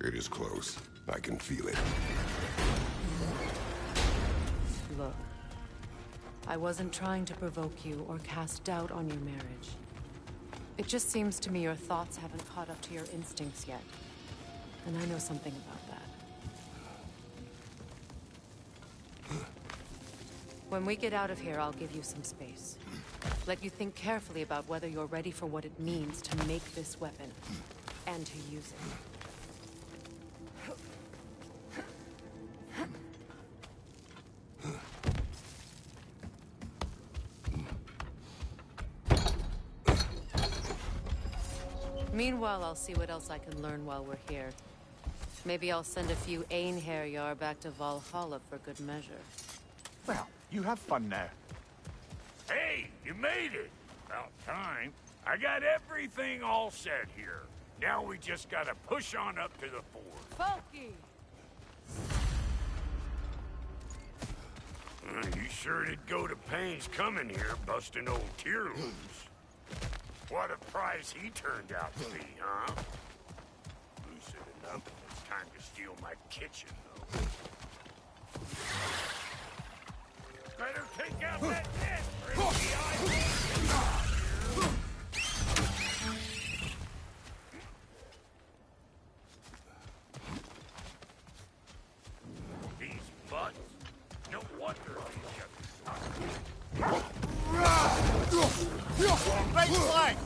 It is close. I can feel it. Look, I wasn't trying to provoke you or cast doubt on your marriage. It just seems to me your thoughts haven't caught up to your instincts yet. And I know something about that. When we get out of here, I'll give you some space. Let you think carefully about whether you're ready for what it means to make this weapon, and to use it. Meanwhile, I'll see what else I can learn while we're here. Maybe I'll send a few Einherjar back to Valhalla for good measure. Well, you have fun now. Hey, you made it! About time. I got everything all set here. Now we just gotta push on up to the fort. Bulky! You sure did go to pains coming here, busting old tear loose. What a prize he turned out to be, huh? Lucid enough, it's time to steal my kitchen, though. Better take out that net, Frisbee! These butts. No wonder Right flank!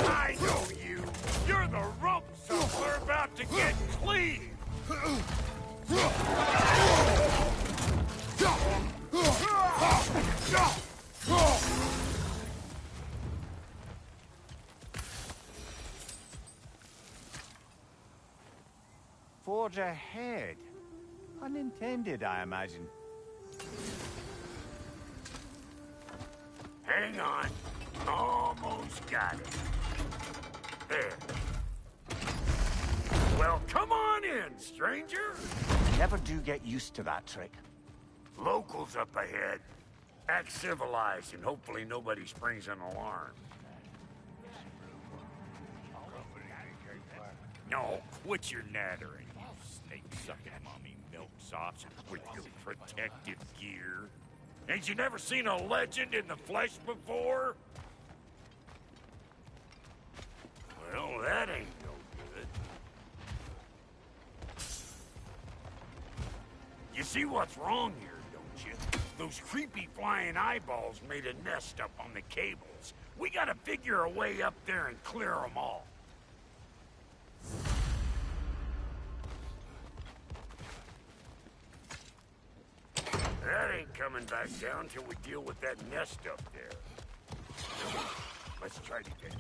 I know you! You're the rump suckler about to get clean! Forge ahead. Unintended, I imagine. Hang on. Almost got it. There. Well, come on in, stranger. Never do get used to that trick. Locals up ahead. Act civilized, and hopefully nobody springs an alarm. No, quit your nattering, you snake-sucking mommy milksops with your protective gear. Ain't you never seen a legend in the flesh before? Well, that ain't no good. You see what's wrong here, don't you? Those creepy flying eyeballs made a nest up on the cables. We gotta figure a way up there and clear them all. That ain't coming back down till we deal with that nest up there. Let's try to get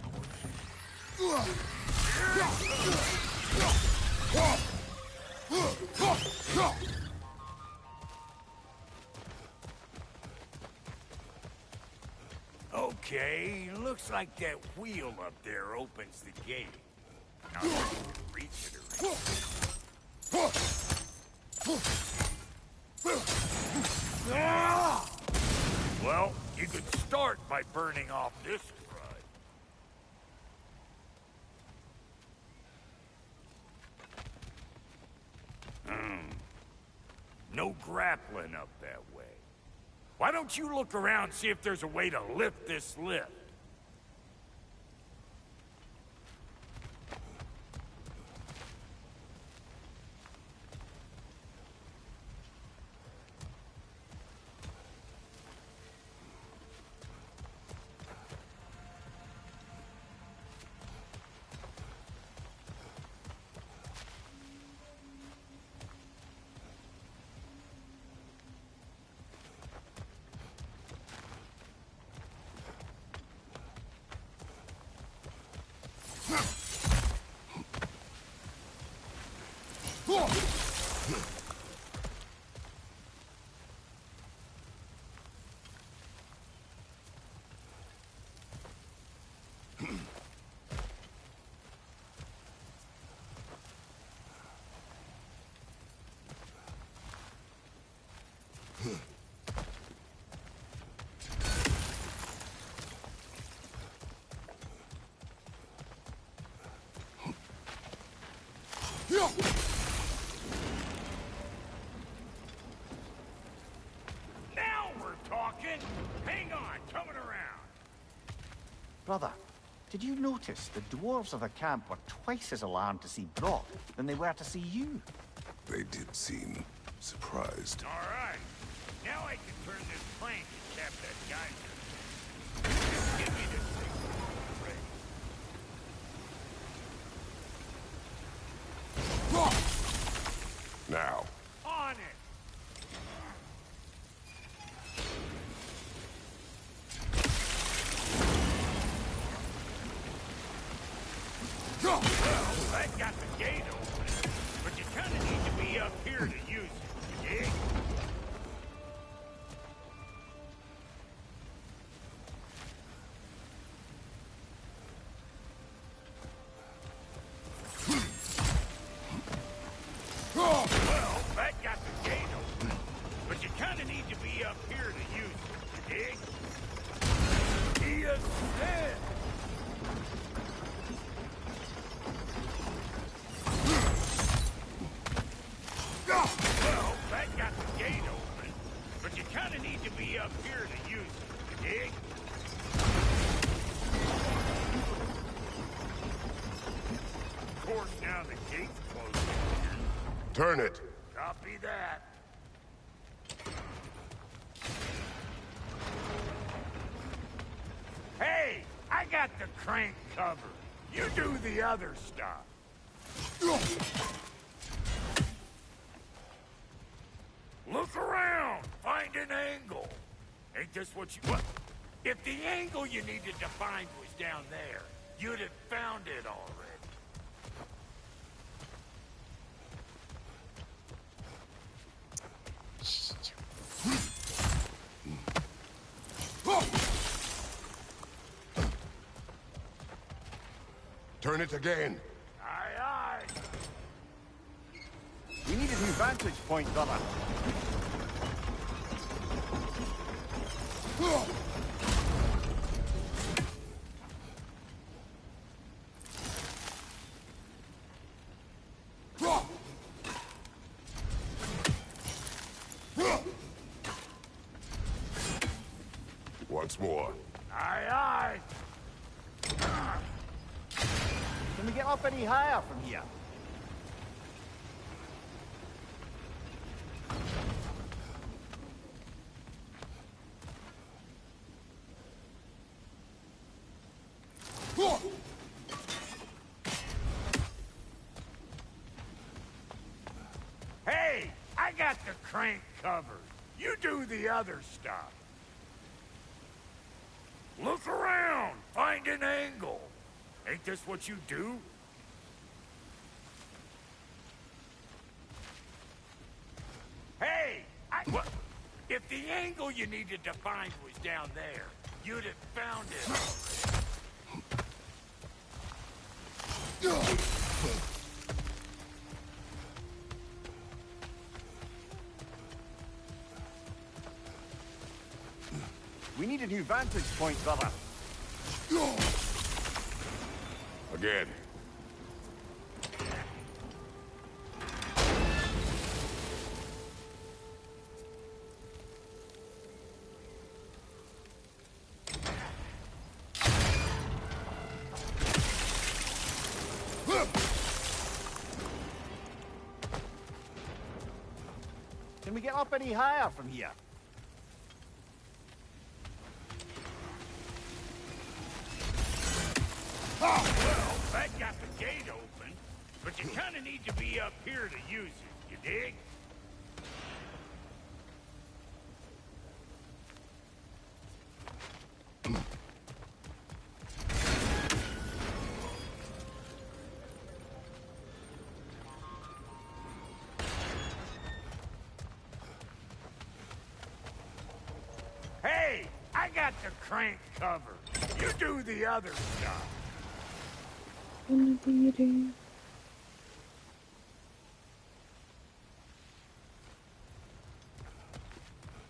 Okay, looks like that wheel up there opens the gate. Now you can reach it around. Well, you could start by burning off this crud. No grappling up that way. Why don't you look around and see if there's a way to lift this lift? Now we're talking. Hang on, coming around. Brother, did you notice the dwarves of the camp were twice as alarmed to see Brock than they were to see you? They did seem surprised. All right. Now I can turn this plane and cap that geyser. Give me this thing. Ready. Now. On it. Well, that got the gate open, but you kind of need to be up here to use it, you dig? Well, that got the gate open, but you kind of need to be up here to use it, you dig? Yes, sir. Well, that got the gate open, but you kind of need to be up here to use it, you dig? Of course, now the gate's closed. Turn it. Copy that. Hey, I got the crank covered. You do the other stuff. Look around. Find an angle. Ain't this what you... What? If the angle you needed to find was down there, you'd have found it already. Turn it again. Aye, aye. We need a new vantage point, brother. Once more. Aye, aye. Can we get up any higher from here? Hey, I got the crank covered. You do the other stuff. Look around. Find an angle. Ain't this what you do? Hey, what? If the angle you needed to find was down there, you'd have found it already. We need a new vantage point, brother. Again. Can we get up any higher from here? Well, that got the gate open, but you kind of need to be up here to use it, you dig? Hey, I got the crank covered. You do the other stuff.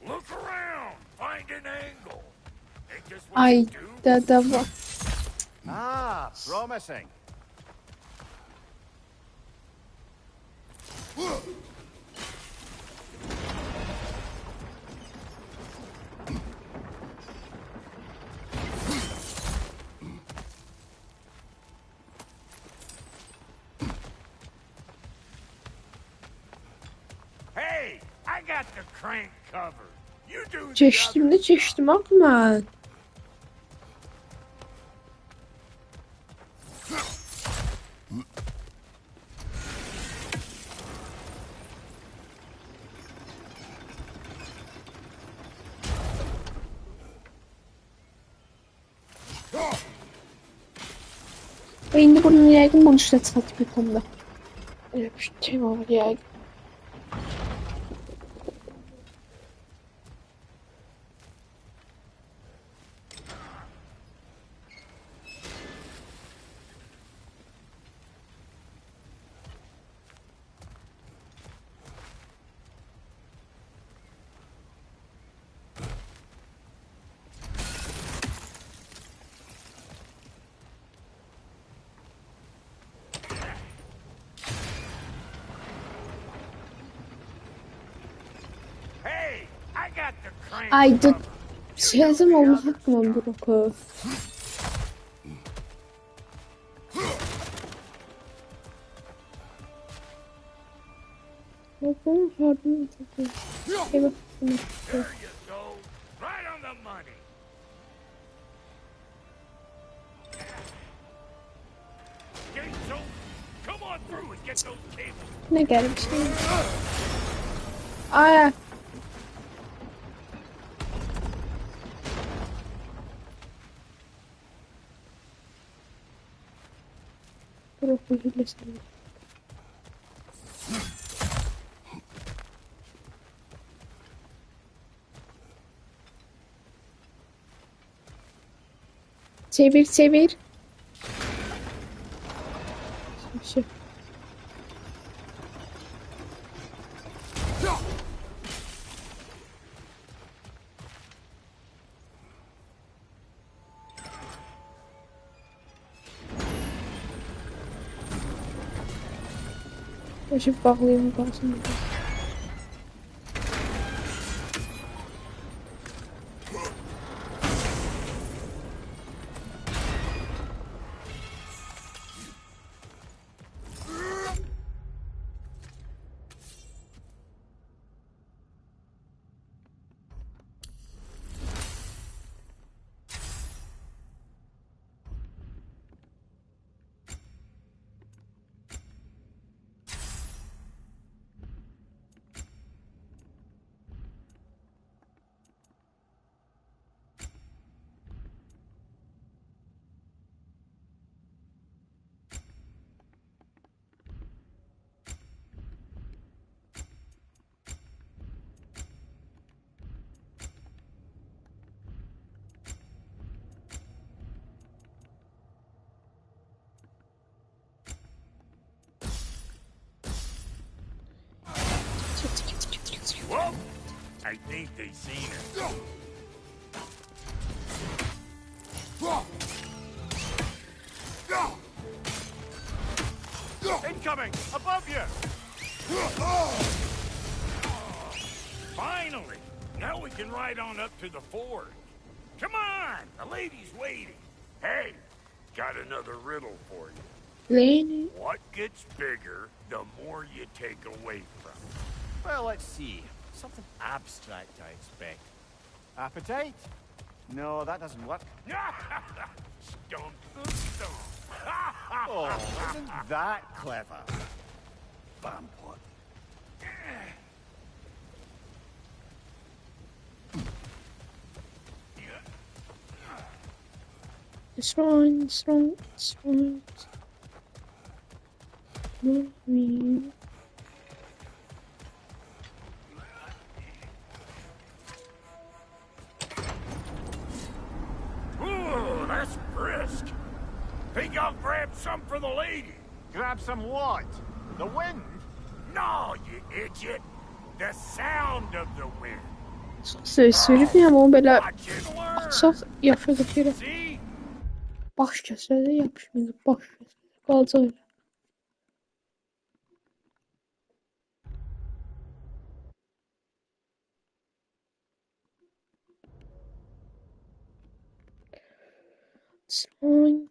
Look around. Find an angle. Ain't this what Ay, you do? dada. Ah, promising. I got the crank covered. You do the Geçtim other de geçtim ak mən. Və indi bunun yəqin bunun üstünə çıxartıb yapamda. Elə bir şey var yəqin. Hey, I got the crank Ay dur. covered. Sezim Allah hakkımı bırakı. Bakın yardım edin. Eyvah. There you go. Right on the money. Gates open. Come on through and get those cables. Ne gelmiş? Ay. Bırak bu hilesini. Çevir çevir. Şey. Şimdi bağlayayım kalsın. Whoa! I think they seen her. Incoming! Above you! Finally! Now we can ride on up to the forge. Come on! The lady's waiting. Hey, got another riddle for you. Lane. What gets bigger the more you take away from it? Well, let's see. Something abstract, I expect. Appetite? No, that doesn't work. Stump the stump. Oh, isn't that clever? Bampot. Strong. Moving. Ooh, that's brisk. Think I'll grab some for the lady. Grab some what? The wind? No, you idiot. The sound of the wind. Söyleyeyim ama böyle Watch and learn. açsak yapıyorduk yere. See? Baş kəsədə yapışmıyorduk. Baş kəsədə. Qalacaq öyle.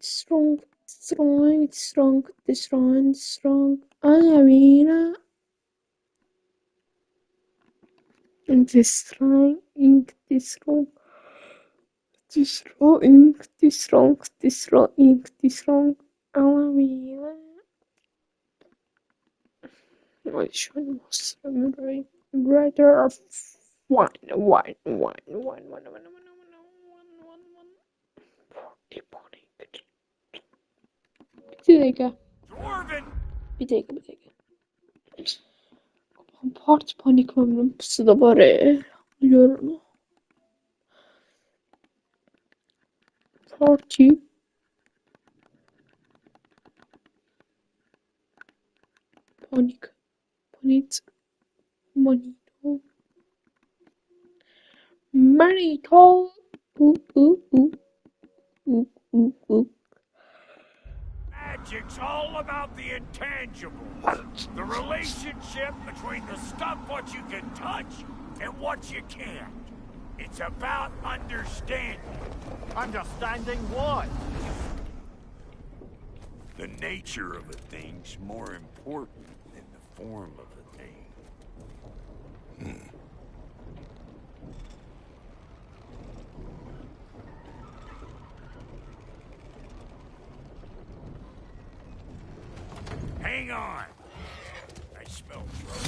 Strong. I mean, Ink destroy, ink destroy, destroy, ink destroy, destroy, ink destroy. I should most writer of one. Bir dakika. Bir dakika. Parti panik memnun pusuda var diyorum. Parti panik panik manito manito Magic's all about the intangibles. The relationship between the stuff what you can touch and what you can't. It's about understanding. Understanding what? The nature of a thing's more important than the form of a thing. Hang on. I smell trouble.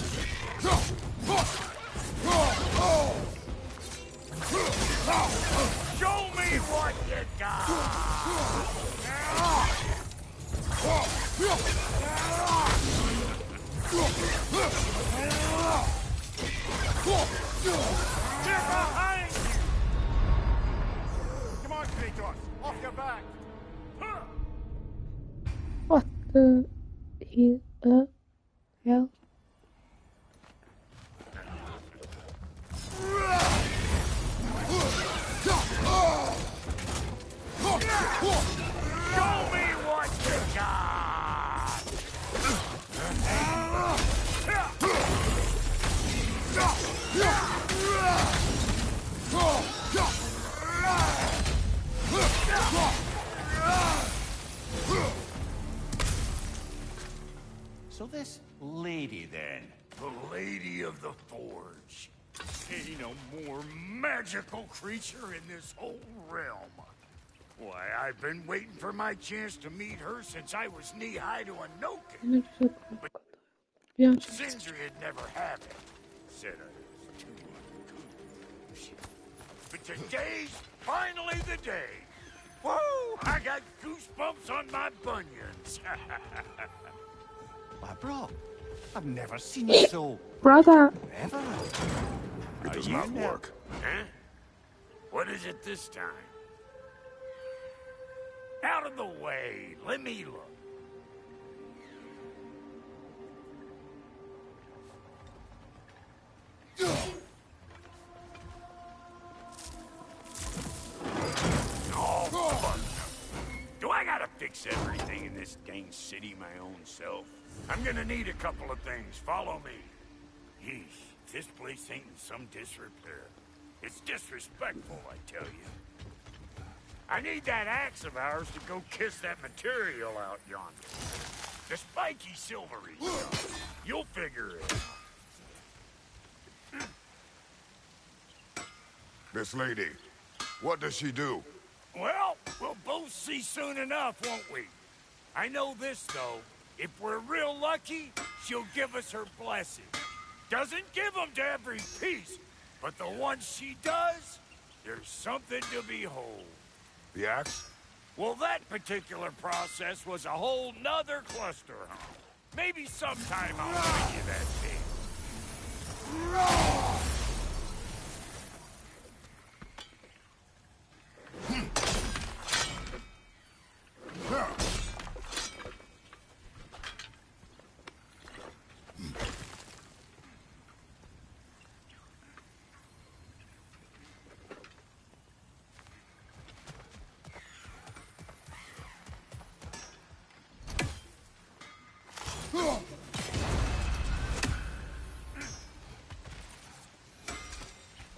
Show me what you got. Get behind you. Come on, Kratos. Off your back. What the hell? Show me what you got! So this lady then? The Lady of the Forge. Ain't no more magical creature in this whole realm. Why, I've been waiting for my chance to meet her since I was knee-high to a Noken. But Sindri had never had it. Said I was too uncouth. But today's finally the day. Woo! I got goosebumps on my bunions. My bro, I've never seen you so... Brother. Ever. It does not work. Huh? What is it this time? Out of the way. Let me look. Oh, fuck. Do I gotta fix everything in this dang city my own self? I'm gonna need a couple of things. Follow me. Yeesh, this place ain't in some disrepair. It's disrespectful, I tell you. I need that axe of ours to go kiss that material out yonder. The spiky silvery stuff. You'll figure it out. This lady, what does she do? Well, we'll both see soon enough, won't we? I know this, though. If we're real lucky, she'll give us her blessing. Doesn't give them to every piece, but the ones she does, there's something to behold. The axe? Well, that particular process was a whole nother cluster, huh? Maybe sometime I'll bring you that thing.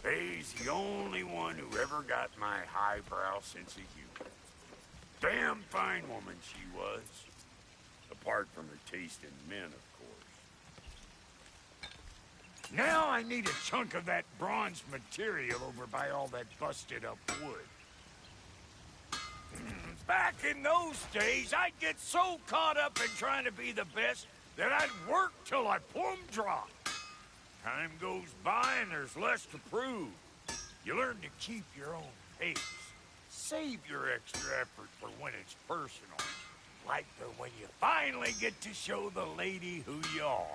Faye's the only one who ever got my highbrow sense of humor. Damn fine woman she was. Apart from her taste in men, of Now I need a chunk of that bronze material over by all that busted up wood. Back in those days, I'd get so caught up in trying to be the best that I'd work till I plumb dropped. Time goes by and there's less to prove. You learn to keep your own pace. Save your extra effort for when it's personal. Like for when you finally get to show the lady who you are.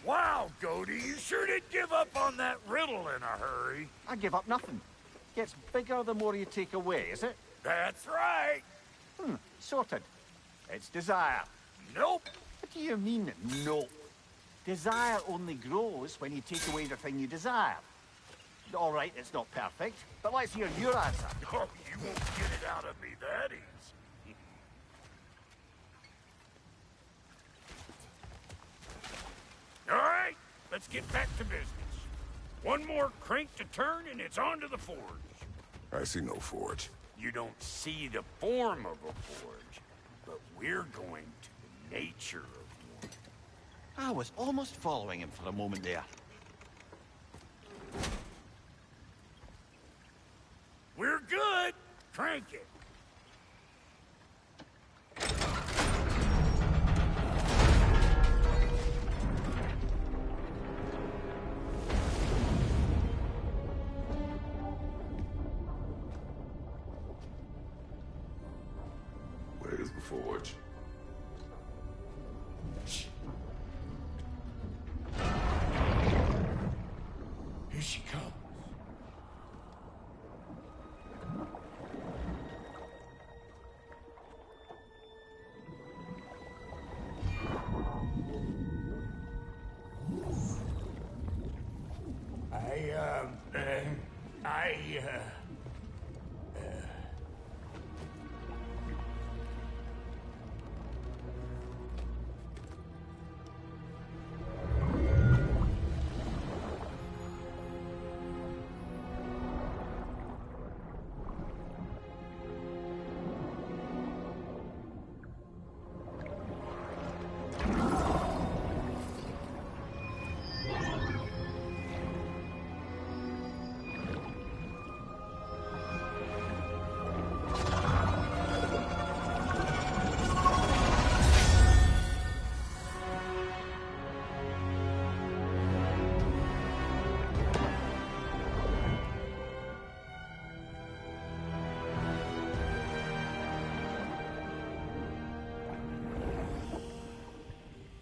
Wow, Goody, you sure did give up on that riddle in a hurry. I give up nothing. Gets bigger the more you take away, is it? That's right. Sorted. It's desire. Nope. What do you mean, nope? Desire only grows when you take away the thing you desire. All right, it's not perfect, but let's hear your answer. Oh, you won't get it out of me that easy. All right, let's get back to business. One more crank to turn and it's on to the forge. I see no forge. You don't see the form of a forge, but we're going to the nature of one. I was almost following him for a moment there. We're good. Crank it. Where's the forge? Here she comes.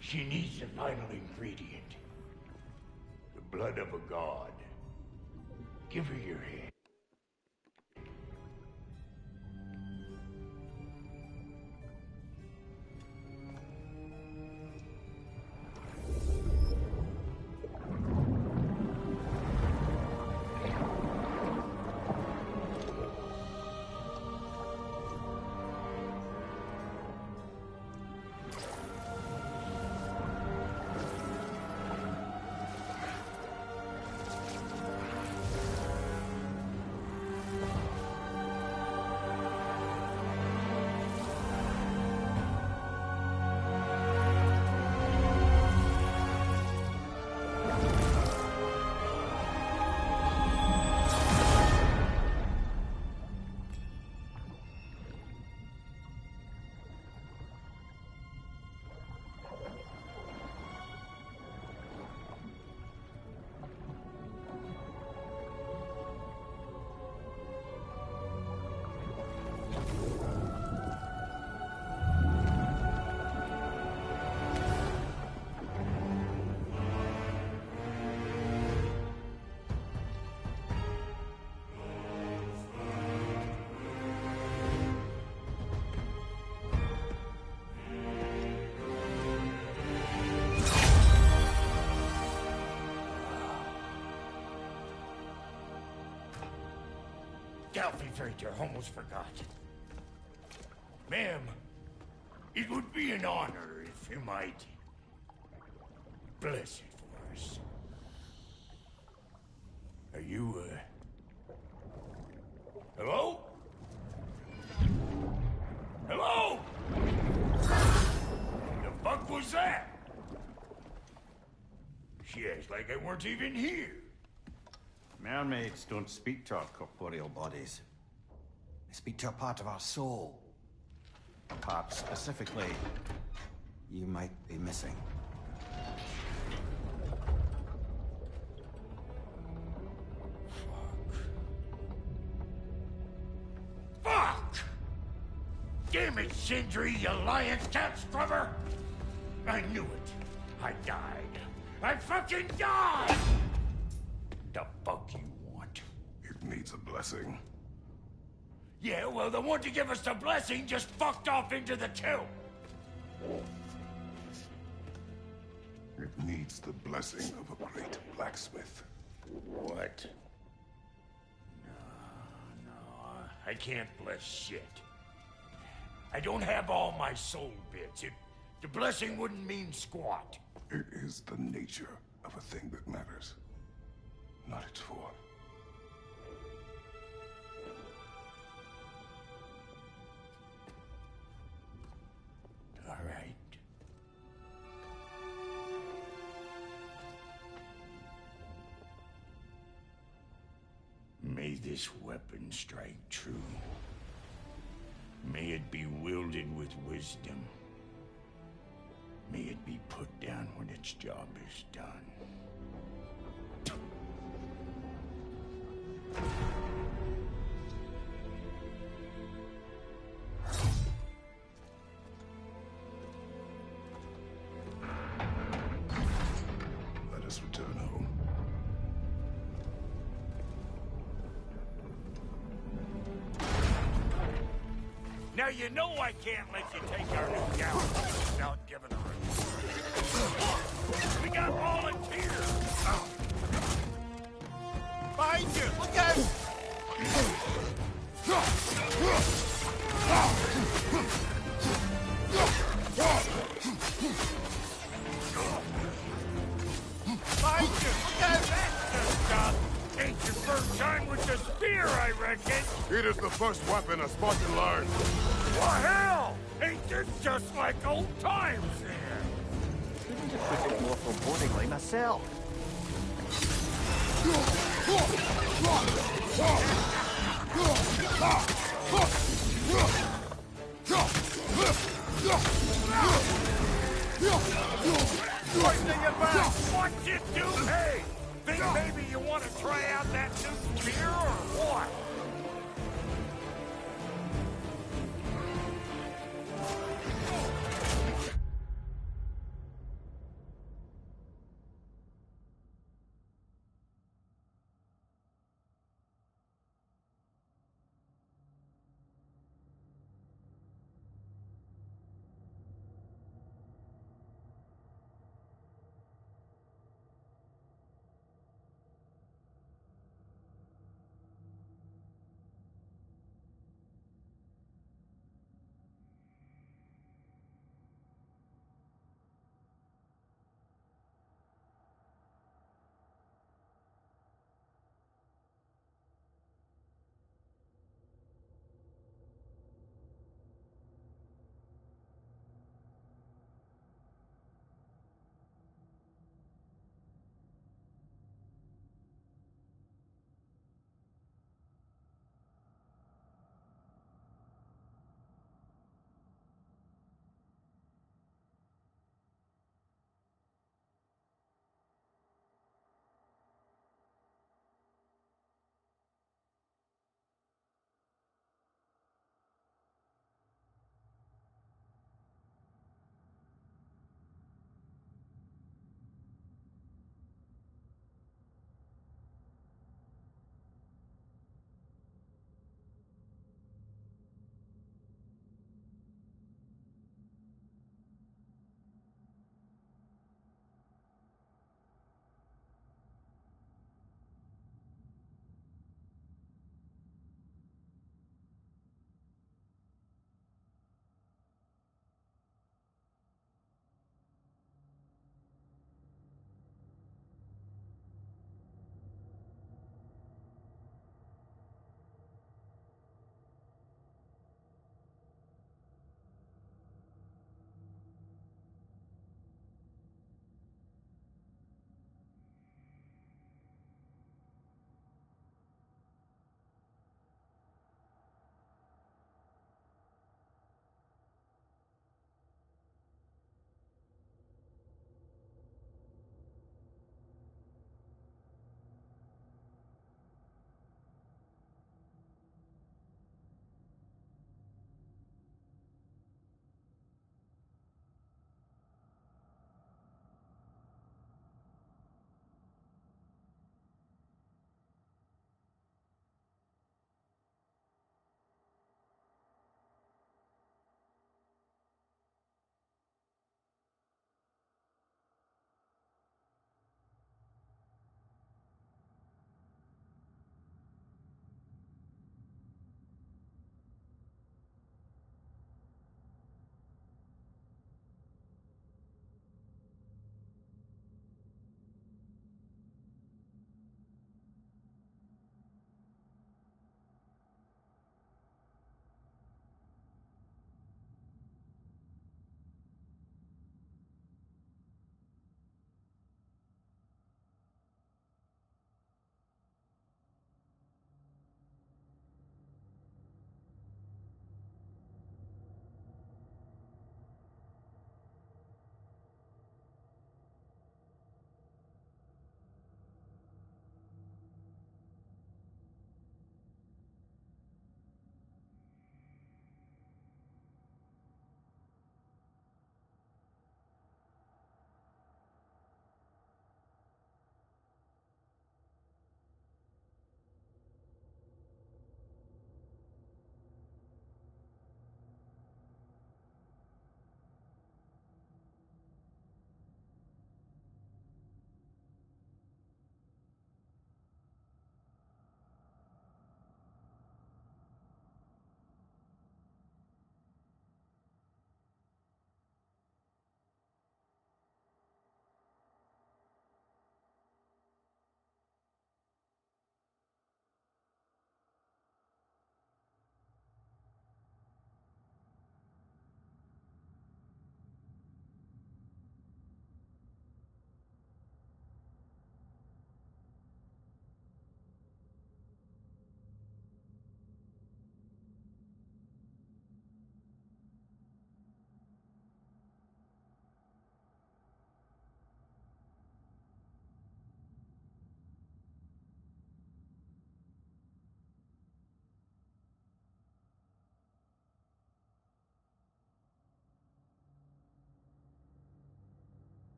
She needs the vital ingredient. The blood of a god. Give her your hand. afraid you almost forgot. Ma'am, it would be an honor if you might bless it for us. Are you, hello? Hello? The fuck was that? She acts like I weren't even here. Mermaids don't speak to our corporeal bodies. They speak to a part of our soul. A part specifically you might be missing. Fuck! Damn it, Sindri, you lion cat scrubber! I knew it. I died. I fucking died! The fuck you want? It needs a blessing. Yeah, well, the one to give us the blessing just fucked off into the tomb. It needs the blessing of a great blacksmith. What? No, I can't bless shit. I don't have all my soul bits. The blessing wouldn't mean squat. It is the nature of a thing that matters, not its form. All right. May this weapon strike true. May it be wielded with wisdom. May it be put down when its job is done. Let us return home. Now you know I can't let you take our new gal without giving her a... We got volunteers! Behind you! Look out! Behind you! Look out! Stop! Ain't your first time with the spear, I reckon! It is the first weapon a Spartan learned. What hell? Ain't this just like old times there? Couldn't have put it more forebodingly myself. Poisoning your back! What you do? Hey! Think maybe you want to try out that new spear or what?